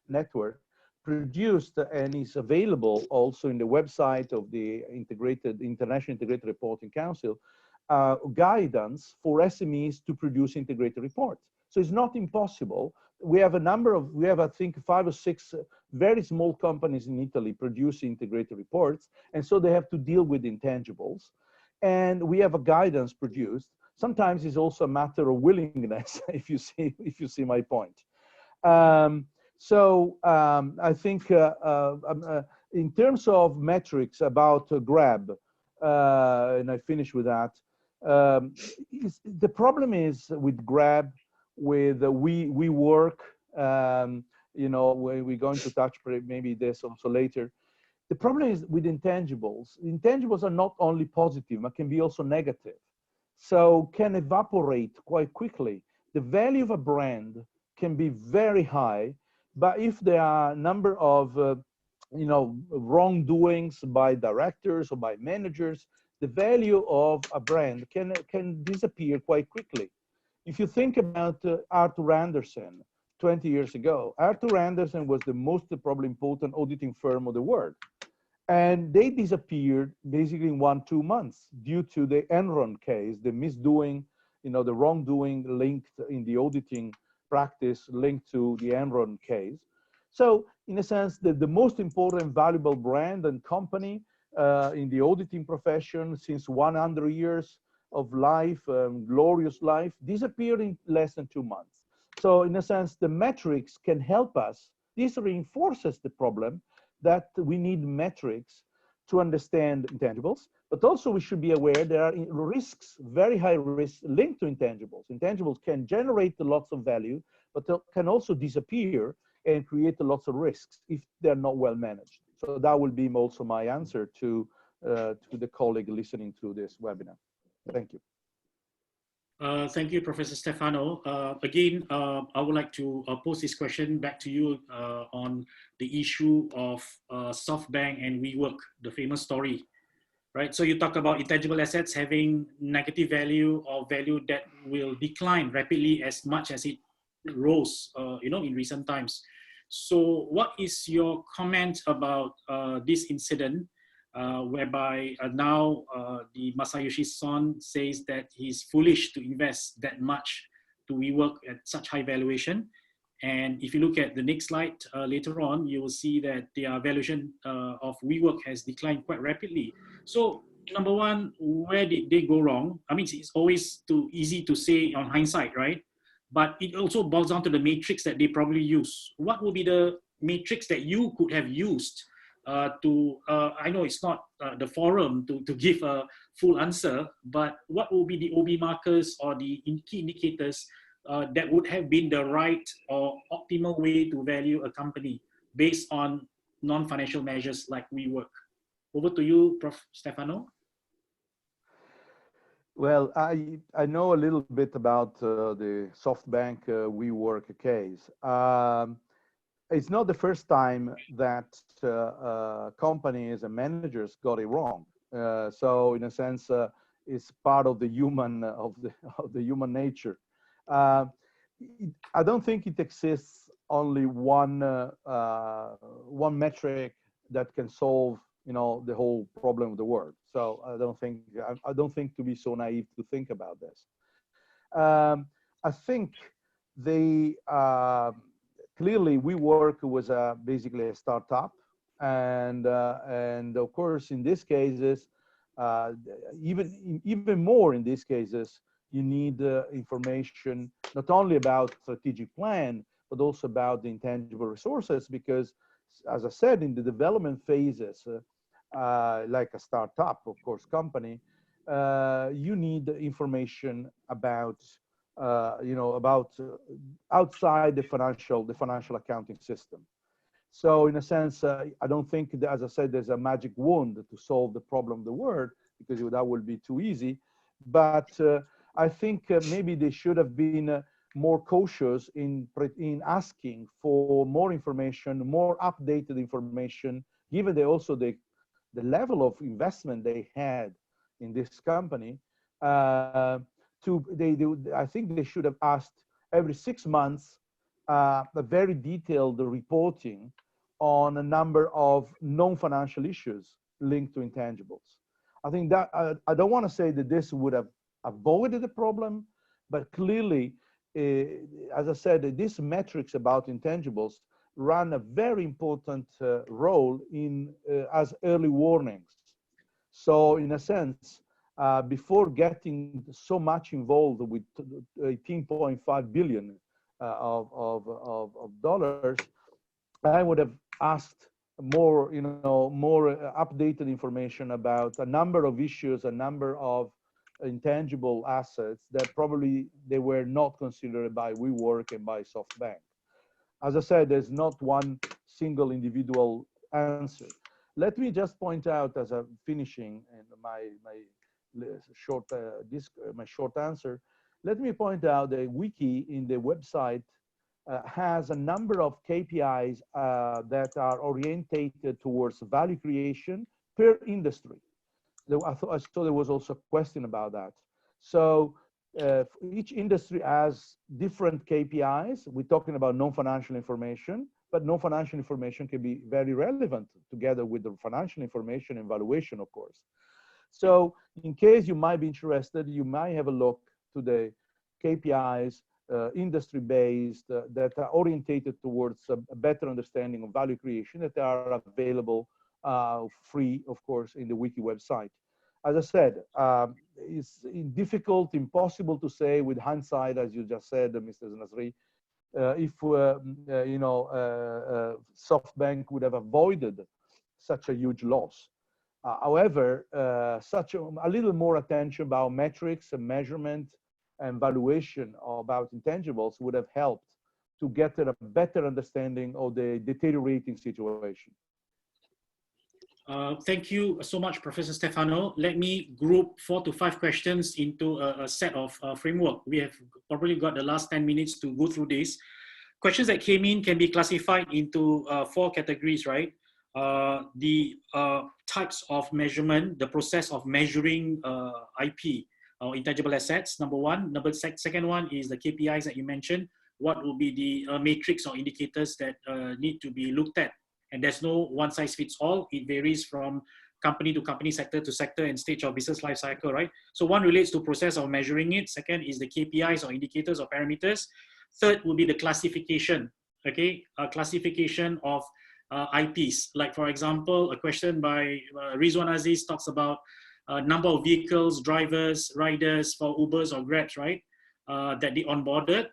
B: network, produced and is available also in the website of the International Integrated Reporting Council, guidance for SMEs to produce integrated reports. So it's not impossible. We have I think 5 or 6 very small companies in Italy producing integrated reports, and so they have to deal with intangibles. And we have a guidance produced. Sometimes it's also a matter of willingness, if you see my point. I think in terms of metrics about Grab, and I finish with that, the problem is with Grab, with WeWork, you know, we're going to touch maybe this also later. The problem is with intangibles. Intangibles are not only positive, but can be also negative. So can evaporate quite quickly. The value of a brand can be very high, but if there are a number of you know, wrongdoings by directors or by managers, the value of a brand can disappear quite quickly. If you think about Arthur Andersen 20 years ago, Arthur Andersen was the most probably important auditing firm of the world. And they disappeared basically in 1-2 months due to the Enron case, the misdoing, you know, the wrongdoing linked in the auditing practice linked to the Enron case. So in a sense, the most important valuable brand and company in the auditing profession since 100 years of life, glorious life, disappeared in less than 2 months. So in a sense, the metrics can help us. This reinforces the problem that we need metrics to understand intangibles, but also we should be aware there are risks, very high risks linked to intangibles. Intangibles can generate lots of value, but they can also disappear and create lots of risks if they're not well managed. So that will be also my answer to the colleague listening to this webinar. Thank you.
A: Thank you, Professor Stefano. Again, I would like to pose this question back to you on the issue of SoftBank and WeWork, the famous story, right? So you talk about intangible assets having negative value or value that will decline rapidly as much as it rose, you know, in recent times. So what is your comment about this incident? Whereby now the Masayoshi Son says that he's foolish to invest that much to WeWork at such high valuation. And if you look at the next slide later on, you will see that the valuation of WeWork has declined quite rapidly. So number one, where did they go wrong? I mean, it's always too easy to say on hindsight, right? But it also boils down to the matrix that they probably use. What would be the matrix that you could have used I know it's not the forum to give a full answer, but what will be the OB markers or the key indicators that would have been the right or optimal way to value a company based on non-financial measures like WeWork? Over to you, Prof. Stefano.
B: Well, I know a little bit about the SoftBank WeWork case. It's not the first time that companies and managers got it wrong. So in a sense, it's part of the human human nature. I don't think it exists only one metric that can solve the whole problem of the world. So I don't think to be so naive to think about this. I think clearly WeWork was basically a startup, and of course in these cases, even more in these cases, you need information not only about strategic plan but also about the intangible resources, because as I said, in the development phases, like a startup, of course, company, you need information about outside the financial accounting system. So in a sense, I don't think that, as I said, there's a magic wand to solve the problem of the world, because that would be too easy. But I think maybe they should have been more cautious in asking for more information, more updated information, given also the level of investment they had in this company. I think they should have asked every 6 months a very detailed reporting on a number of non-financial issues linked to intangibles. I think that I don't want to say that this would have avoided the problem, but clearly, as I said, these metrics about intangibles run a very important role as early warnings. So in a sense, before getting so much involved with 18.5 billion of dollars, I would have asked more, more updated information about a number of issues, a number of intangible assets that probably they were not considered by WeWork and by SoftBank. As I said, there's not one single individual answer. Let me just point out, as I'm finishing my short answer, let me point out that Wiki in the website has a number of KPIs that are orientated towards value creation per industry. I saw there was also a question about that. So each industry has different KPIs. We're talking about non-financial information, but non-financial information can be very relevant together with the financial information and valuation, of course. So in case you might be interested, you might have a look to the KPIs, industry-based, that are orientated towards a better understanding of value creation, that are available free, of course, in the Wiki website. As I said, it's difficult, impossible to say with hindsight, as you just said, Mr. Nasri, if SoftBank would have avoided such a huge loss. However, a little more attention about metrics and measurement and valuation about intangibles would have helped to get a better understanding of the deteriorating situation.
A: Thank you so much, Professor Stefano. Let me group 4 to 5 questions into a set of framework. We have probably got the last 10 minutes to go through this. Questions that came in can be classified into 4 categories, right? The types of measurement, the process of measuring IP or intangible assets, number one. Second one is the KPIs that you mentioned. What will be the matrix or indicators that need to be looked at? And there's no one size fits all. It varies from company to company, sector to sector, and stage of business life cycle, right? So one relates to process of measuring it. Second is the KPIs or indicators or parameters. Third will be the classification, okay? Classification of IPs. Like for example, a question by Rizwan Aziz talks about number of vehicles, drivers, riders for Ubers or Grabs, right? That they onboarded,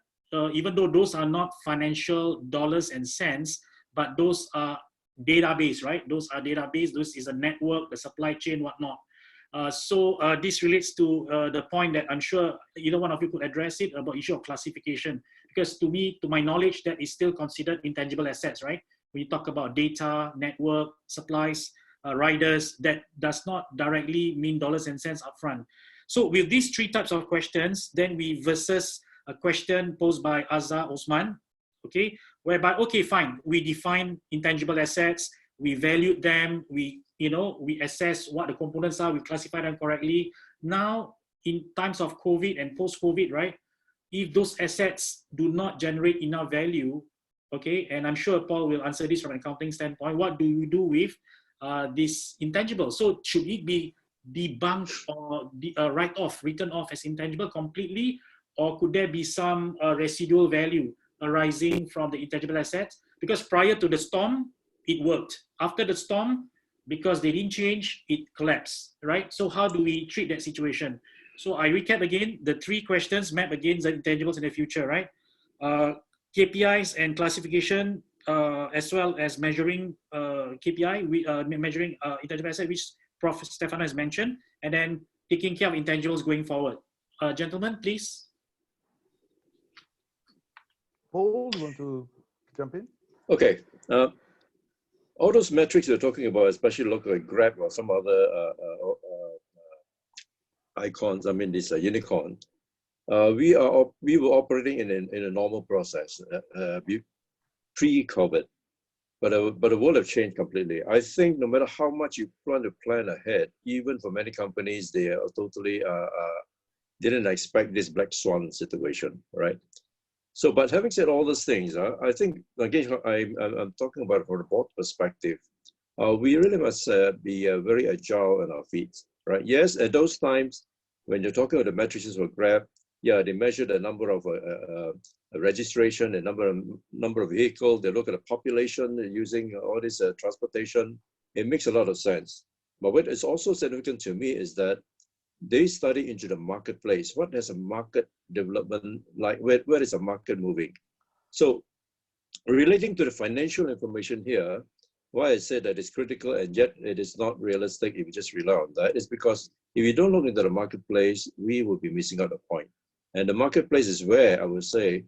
A: even though those are not financial dollars and cents, but those are database, right? Those are database, this is a network, the supply chain, whatnot. So this relates to the point that I'm sure either one of you could address it about issue of classification, because to me, to my knowledge, that is still considered intangible assets, right? When you talk about data, network, supplies, riders, that does not directly mean dollars and cents upfront. So with these three types of questions, then we versus a question posed by Azhar Osman, okay, whereby, okay, fine, we define intangible assets, we value them, we assess what the components are, we classify them correctly. Now, in times of COVID and post-COVID, right, if those assets do not generate enough value, okay, and I'm sure Paul will answer this from an accounting standpoint, what do you do with this intangible? So should it be debunked or write-off, written off as intangible completely, or could there be some residual value arising from the intangible assets? Because prior to the storm, it worked. After the storm, because they didn't change, it collapsed, right? So how do we treat that situation? So I recap again, the three questions map against the intangibles in the future, right? KPIs and classification, as well as measuring KPI, measuring intangible asset, which Prof. Stefano has mentioned, and then taking care of intangibles going forward. Gentlemen, please.
B: Paul, you want to jump in?
C: Okay. All those metrics you're talking about, especially look like Grab or some other icons, I mean, this unicorn, we were operating in a normal process pre-COVID, but the world have changed completely. I think no matter how much you plan ahead, even for many companies, they are totally didn't expect this black swan situation, right? So, but having said all those things, I think, again, I'm talking about it from the board perspective. We really must be very agile on our feet, right? Yes, at those times, when you're talking about the matrices for Grab, yeah, they measure the number of registration, the number of vehicles, they look at the population using all this transportation. It makes a lot of sense. But what is also significant to me is that they study into the marketplace. What is a market development like? Where is a market moving? So relating to the financial information here, why I say that it's critical and yet it is not realistic if you just rely on that is because if you don't look into the marketplace, we will be missing out the point. And the marketplace is where I would say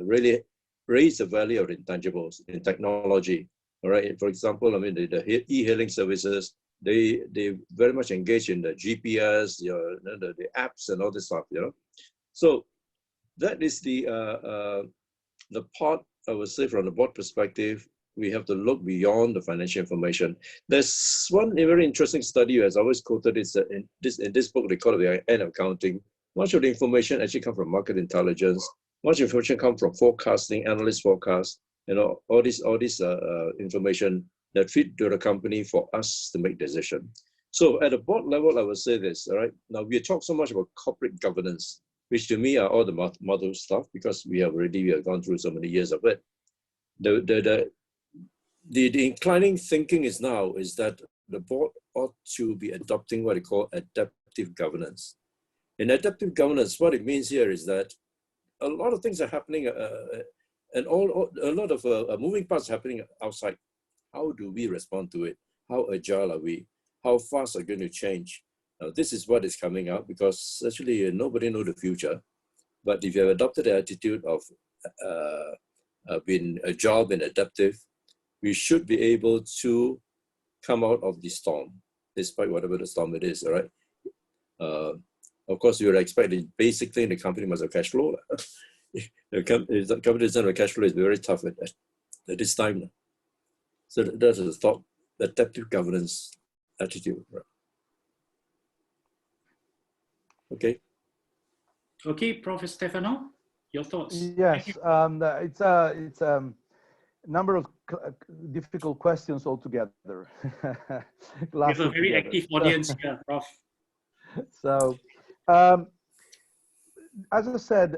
C: really raise the value of intangibles in technology. All right. For example, I mean the e-hailing services. They very much engage in the GPS, the apps and all this stuff, So that is the part I would say from the board perspective. We have to look beyond the financial information. There's one very interesting study, as I always quoted, is in this book they call it the end of accounting. Much of the information actually comes from market intelligence. Much information comes from forecasting, analyst forecasts, all this information that fit to the company for us to make decisions. So at the board level, I would say this, all right? Now we talk so much about corporate governance, which to me are all the model stuff because we have gone through so many years of it. The inclining thinking is that the board ought to be adopting what they call adaptive governance. In adaptive governance, what it means here is that a lot of things are happening and a lot of moving parts happening outside. How do we respond to it? How agile are we? How fast are we going to change? Now, this is what is coming up because actually nobody knows the future. But if you have adopted the attitude of being agile and adaptive, we should be able to come out of the storm, despite whatever the storm it is, all right? Of course, you would expect that basically the company must have cash flow. If the company doesn't have cash flow, it's very tough at this time. So that's the thought, adaptive governance attitude. Right? Okay.
A: Okay, Professor Stefano, your thoughts?
B: Yes, number of difficult questions altogether.
A: We have a very active audience here, Prof.
B: So, as I said,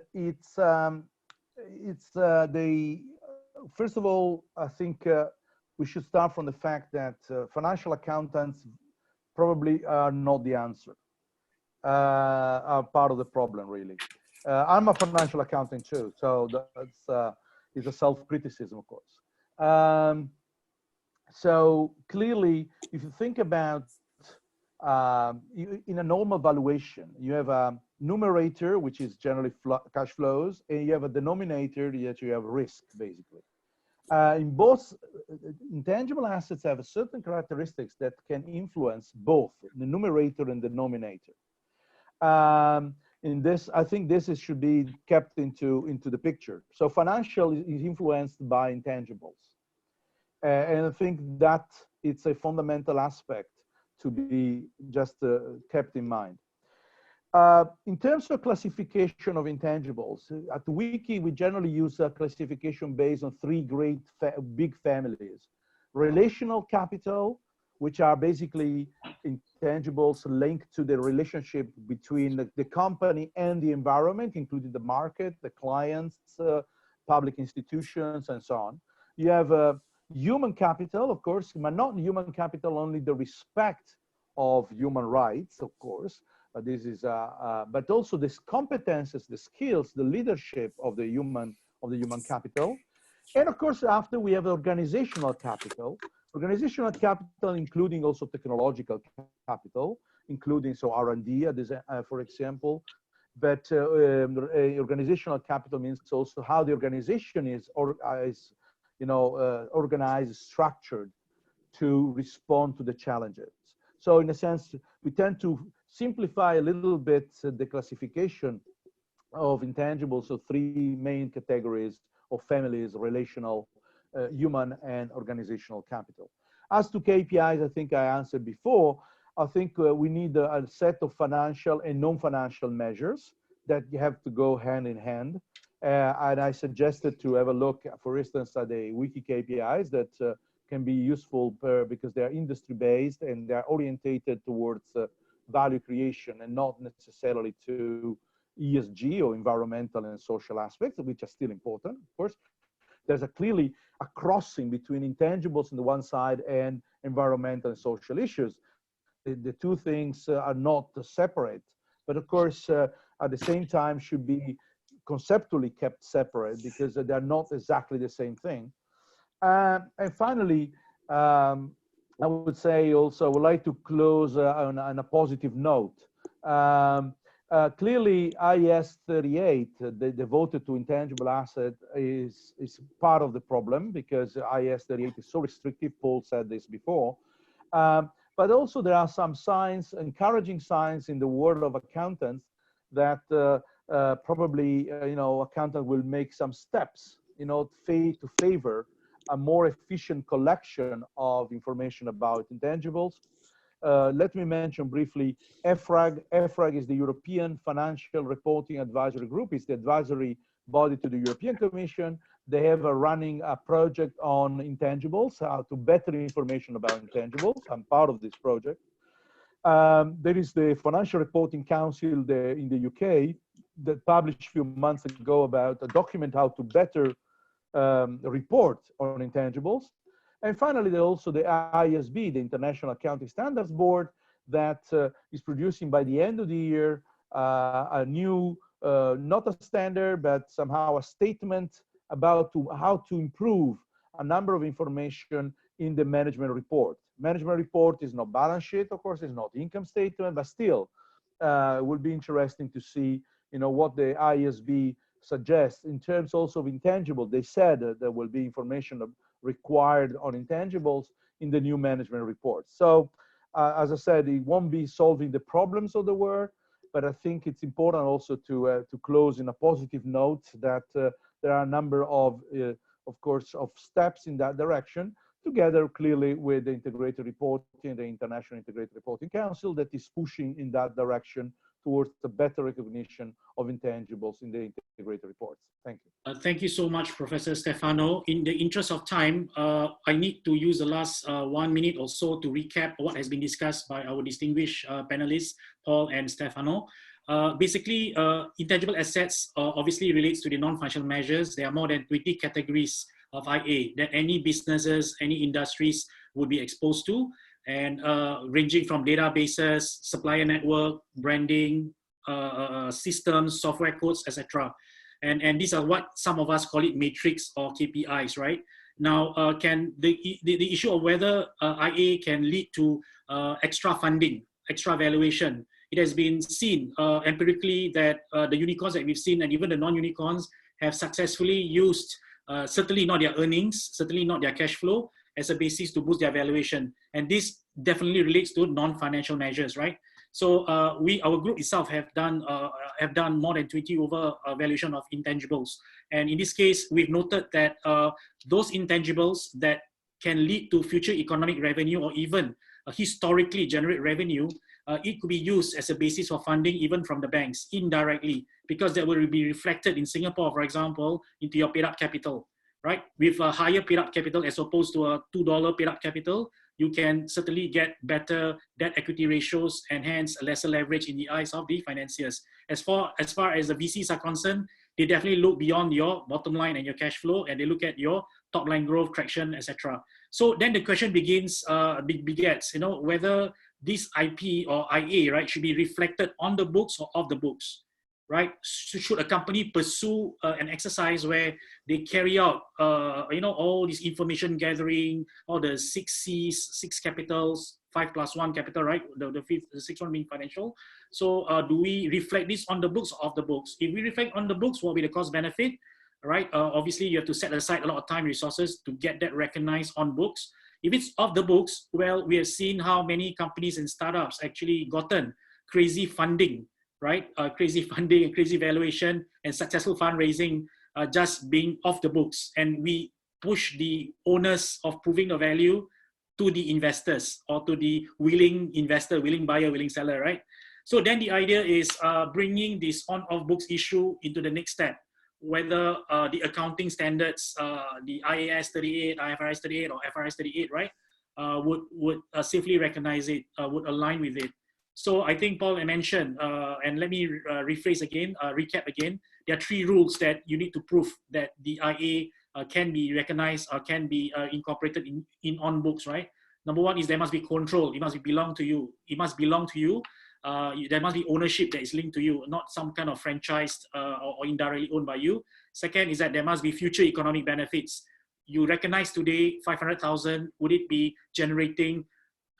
B: first of all, I think we should start from the fact that financial accountants probably are not the answer, are part of the problem, really. I'm a financial accountant too, so that's is a self-criticism, of course. So clearly, if you think about in a normal valuation, you have a numerator, which is generally cash flows, and you have a denominator that you have risk, basically. In both, intangible assets have certain characteristics that can influence both the numerator and the denominator. In this, I think this should be kept into the picture. So financial is influenced by intangibles. And I think that it's a fundamental aspect to be just kept in mind. In terms of classification of intangibles, at Wiki, we generally use a classification based on three big families. Relational capital, which are basically intangibles linked to the relationship between the company and the environment, including the market, the clients, public institutions, and so on. You have human capital, of course, but not human capital only the respect of human rights, of course. This is, but also the competences, the skills, the leadership of the human capital. And of course, after we have organizational capital, including also technological capital, including R&D, for example. But organizational capital means also how the organization is organized, structured to respond to the challenges. So in a sense, we tend to simplify a little bit the classification of intangibles, so three main categories of families: relational, human, and organizational capital. As to KPIs, I think I answered before. I think we need a set of financial and non-financial measures that you have to go hand in hand. And I suggested to have a look, for instance, at the Wiki KPIs that can be useful because they're industry-based and they're orientated towards value creation and not necessarily to ESG or environmental and social aspects, which are still important, of course. There's clearly a crossing between intangibles on the one side and environmental and social issues. The two things are not separate, but of course, at the same time should be conceptually kept separate because they're not exactly the same thing. And finally, I would say also, I would like to close on a positive note. Clearly, IAS 38, devoted to intangible asset, is part of the problem because IAS 38 is so restrictive. Paul said this before. But also there are some signs, encouraging signs in the world of accountants that probably, accountant will make some steps, to favor a more efficient collection of information about intangibles. Let me mention briefly EFRAG. EFRAG is the European Financial Reporting Advisory Group. It's the advisory body to the European Commission. They have running a project on intangibles, how to better information about intangibles. I'm part of this project. There is the Financial Reporting Council in the UK that published a few months ago about a document how to better report on intangibles. And finally, there's also the ISB, the International Accounting Standards Board, that is producing by the end of the year a new, not a standard, but somehow a statement about how to improve a number of information in the management report. Management report is not balance sheet, of course, it's not income statement, but still it will be interesting to see, what the ISB suggests in terms also of intangible. They said that there will be information required on intangibles in the new management report. So, as I said, it won't be solving the problems of the world, but I think it's important also to close in a positive note that there are a number of course, of steps in that direction, together clearly with the integrated reporting, the International Integrated Reporting Council that is pushing in that direction towards the better recognition of intangibles in the integrated reports. Thank you.
A: Thank you so much, Professor Stefano. In the interest of time, I need to use the last 1 minute or so to recap what has been discussed by our distinguished panelists, Paul and Stefano. Basically, intangible assets obviously relates to the non-financial measures. There are more than 20 categories of IA that any businesses, any industries would be exposed to, and ranging from databases, supplier network, branding, systems, software codes, etc. And these are what some of us call it matrix or KPIs, right? Now, can the issue of whether IA can lead to extra funding, extra valuation, it has been seen empirically that the unicorns that we've seen and even the non-unicorns have successfully used certainly not their earnings, certainly not their cash flow as a basis to boost their valuation. And this definitely relates to non-financial measures, right? So our group itself have done more than 20 over valuation of intangibles. And in this case, we've noted that those intangibles that can lead to future economic revenue or even historically generate revenue, it could be used as a basis for funding even from the banks indirectly, because that will be reflected in Singapore, for example, into your paid up capital, right? With a higher paid up capital as opposed to a $2 paid up capital, you can certainly get better debt equity ratios and hence lesser leverage in the eyes of the financiers. As far as the VCs are concerned, they definitely look beyond your bottom line and your cash flow, and they look at your top line growth, traction, etc. So then the question begets, whether this IP or IA, right, should be reflected on the books or off the books, right? Should a company pursue an exercise where they carry out, all this information gathering, all the 6 C's, 6 capitals, 5+1 capital, right? The sixth one being financial. So do we reflect this on the books or off the books? If we reflect on the books, what will be the cost benefit, right? Obviously, you have to set aside a lot of time, resources to get that recognized on books. If it's off the books, well, we have seen how many companies and startups actually gotten crazy funding, right? Crazy funding and crazy valuation and successful fundraising just being off the books. And we push the onus of proving the value to the investors or to the willing investor, willing buyer, willing seller, right? So then the idea is bringing this on-off books issue into the next step, whether the accounting standards, the IAS 38, IFRS 38 or FRS 38, right, would safely recognize it, would align with it. So I think Paul mentioned, and let me rephrase again, recap again, there are 3 rules that you need to prove that the IA can be recognized or can be incorporated in on books, right? Number 1 is there must be control. It must belong to you. It must belong to you. There must be ownership that is linked to you, not some kind of franchised or indirectly owned by you. Second is that there must be future economic benefits. You recognize today 500,000, would it be generating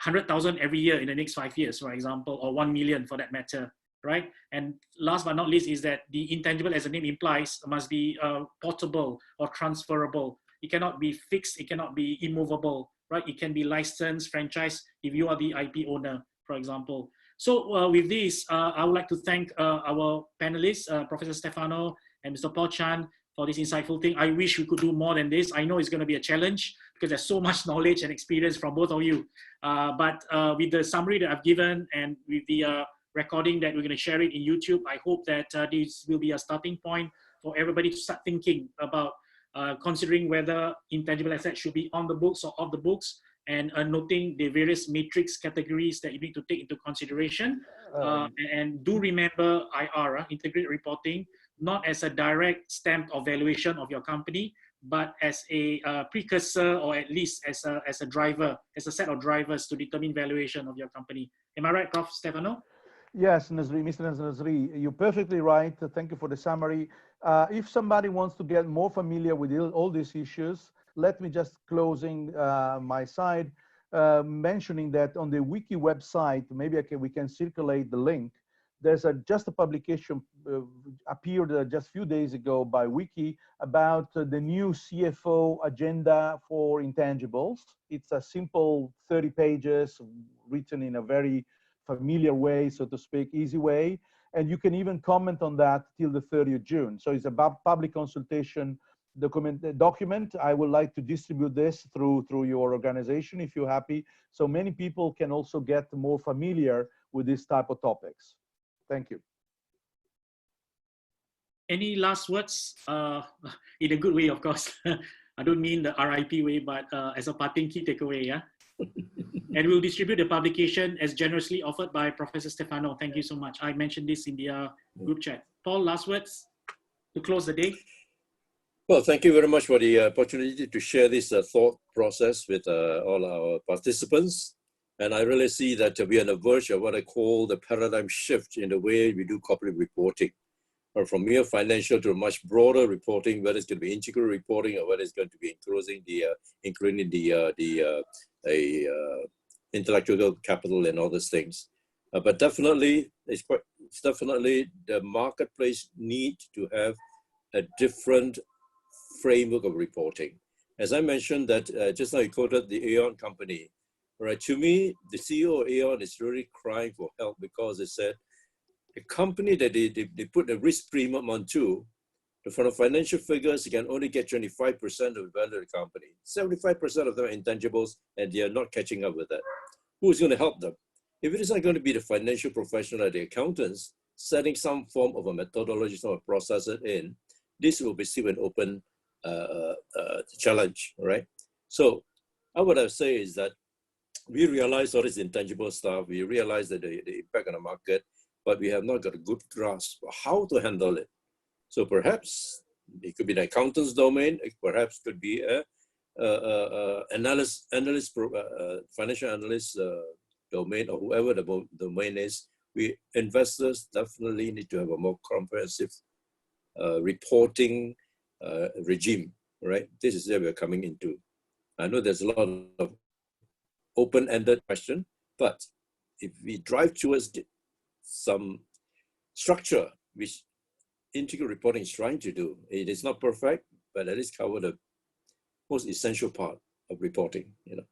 A: 100,000 every year in the next 5 years, for example, or 1 million for that matter, right? And last but not least is that the intangible, as the name implies, must be portable or transferable. It cannot be fixed, it cannot be immovable, right? It can be licensed, franchised if you are the IP owner, for example. So with this, I would like to thank our panelists, Professor Stefano and Mr. Paul Chan, for this insightful thing. I wish we could do more than this. I know it's going to be a challenge because there's so much knowledge and experience from both of you. But with the summary that I've given and with the recording that we're going to share it in YouTube, I hope that this will be a starting point for everybody to start thinking about considering whether intangible assets should be on the books or off the books, and noting the various matrix categories that you need to take into consideration. And do remember IR, integrated reporting, not as a direct stamp of valuation of your company, but as a precursor, or at least as a driver, as a set of drivers to determine valuation of your company. Am I right, Prof. Stefano?
B: Yes, Nazri, Mr. Nazri, you're perfectly right. Thank you for the summary. If somebody wants to get more familiar with all these issues, let me just closing my side, mentioning that on the wiki website, maybe we can circulate the link. There's just a publication appeared just a few days ago by Wiki about the new CFO agenda for intangibles. It's a simple 30 pages written in a very familiar way, so to speak, easy way. And you can even comment on that till the 30th of June. So it's a public consultation document. I would like to distribute this through your organization if you're happy. So many people can also get more familiar with this type of topics. Thank you.
A: Any last words? In a good way, of course. I don't mean the RIP way, but as a parting key takeaway, yeah? And we'll distribute the publication as generously offered by Professor Stefano. Thank you so much. I mentioned this in the group chat. Paul, last words to close the day?
C: Well, thank you very much for the opportunity to share this thought process with all our participants. And I really see that we are on the verge of what I call the paradigm shift in the way we do corporate reporting. Or from mere financial to a much broader reporting, whether it's going to be integral reporting or whether it's going to be including the intellectual capital and all those things. But definitely, it's definitely the marketplace need to have a different framework of reporting. As I mentioned that just now you quoted the Aon company, right? To me, the CEO of Aon is really crying for help because they said, a company that they put a risk premium onto, from the financial figures, you can only get 25% of the value of the company. 75% of them are intangibles, and they are not catching up with that. Who is going to help them? If it is not going to be the financial professional or the accountants setting some form of a methodology, some process it in, this will be still an open challenge, right? So what I would say is that we realize all this intangible stuff, we realize that the impact on the market, but we have not got a good grasp of how to handle it. So perhaps it could be the accountant's domain, it perhaps could be a financial analyst domain, or whoever the domain is. We investors definitely need to have a more comprehensive reporting regime, right? This is where we're coming into. I know there's a lot of open-ended question, but if we drive towards some structure, which integral reporting is trying to do. It is not perfect, but at least cover the most essential part of reporting, you know.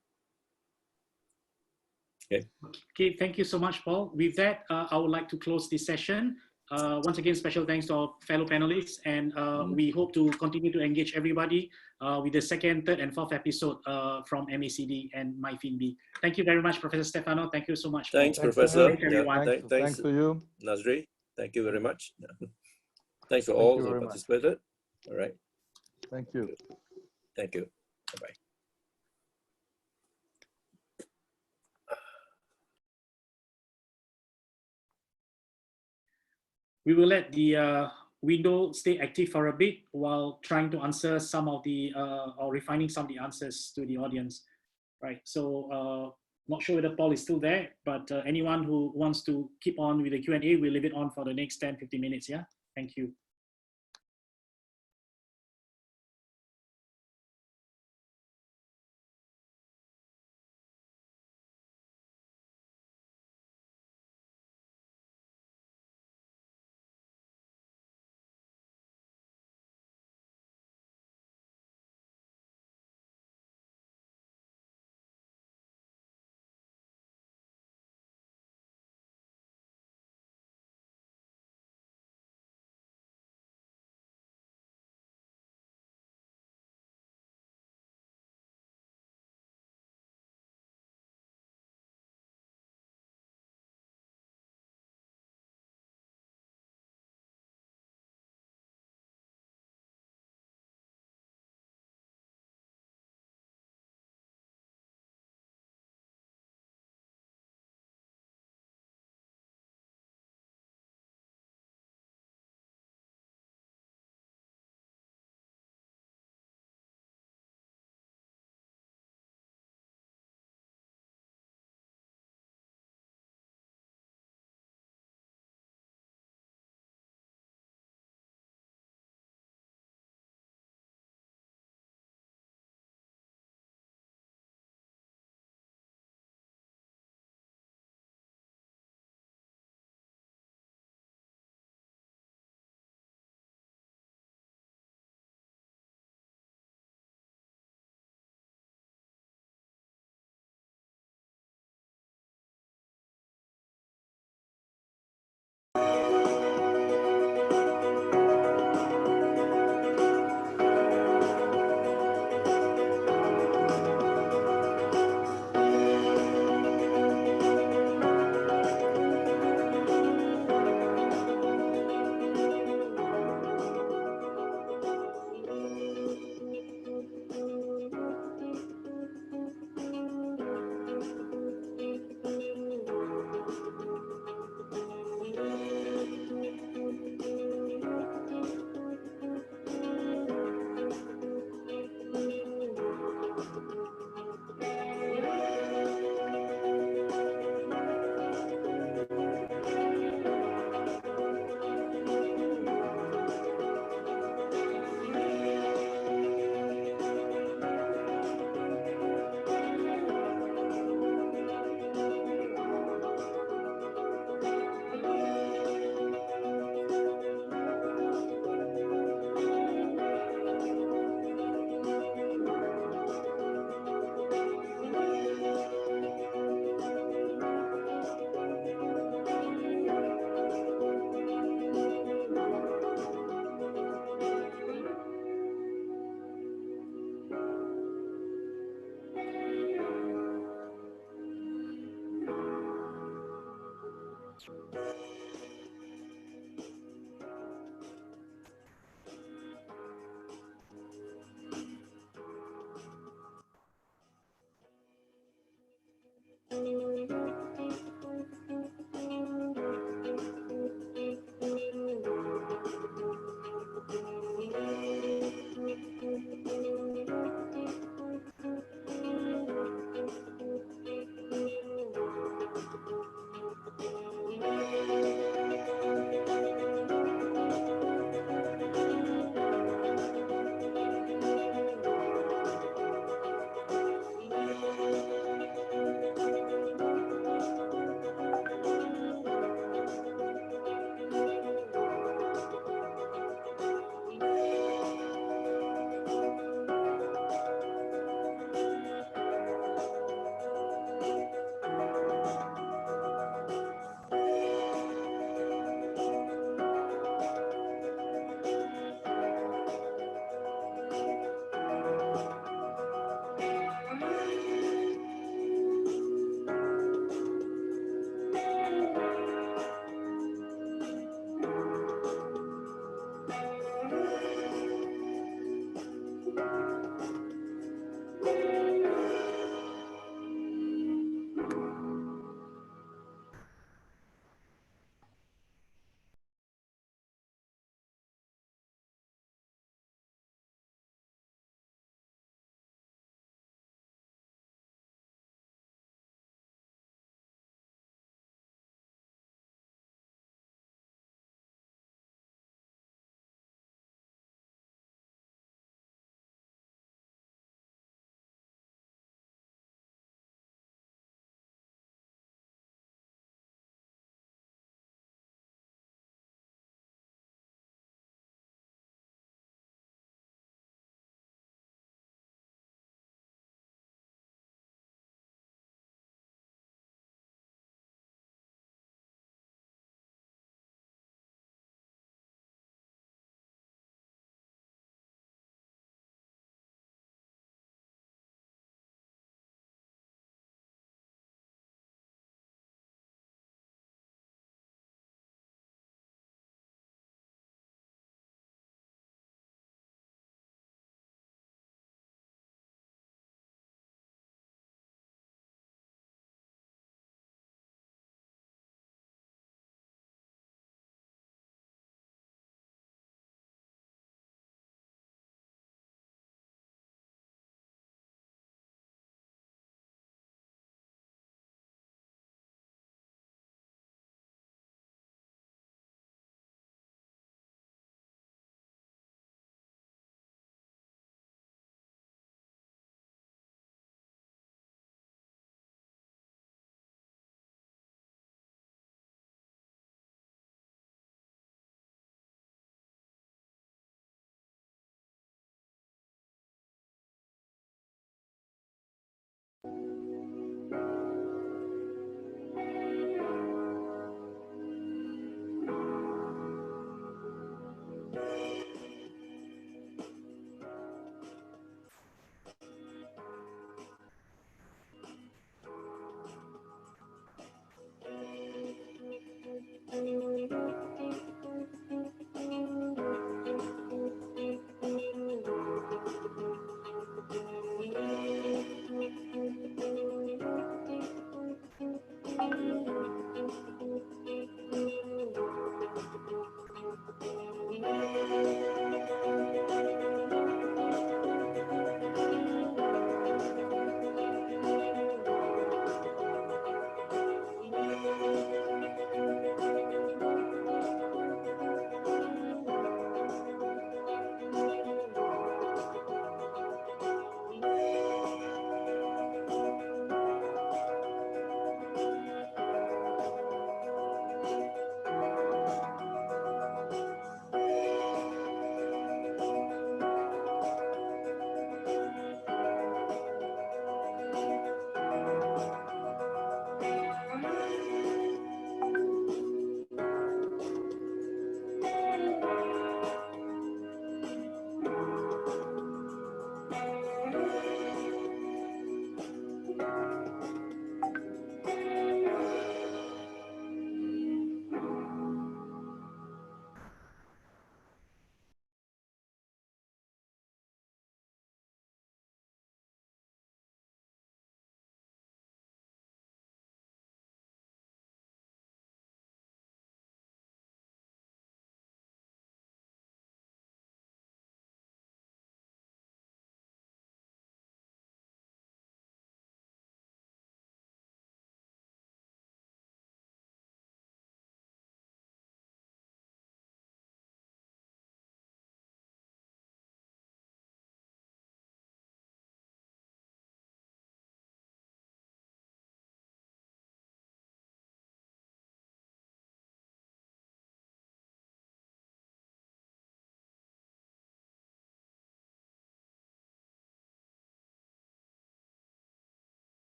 C: Okay.
A: Okay, thank you so much, Paul. With that, I would like to close this session. Once again, special thanks to our fellow panelists, and we hope to continue to engage everybody with the second, third, and fourth episode from MACD and MyFinB. Thank you very much, Professor Stefano. Thank you so much.
C: Thanks, Professor.
A: Thanks, everyone.
B: Thanks to you.
C: Nazri. Thank you very much. Thanks for all who participated. All right.
B: Thank you.
C: Thank you. Bye-bye.
A: We will let the window stay active for a bit while trying to answer some of the, or refining some of the answers to the audience. Right, so not sure whether Paul is still there, but anyone who wants to keep on with the Q&A, we'll leave it on for the next 10-15 minutes, yeah? Thank you.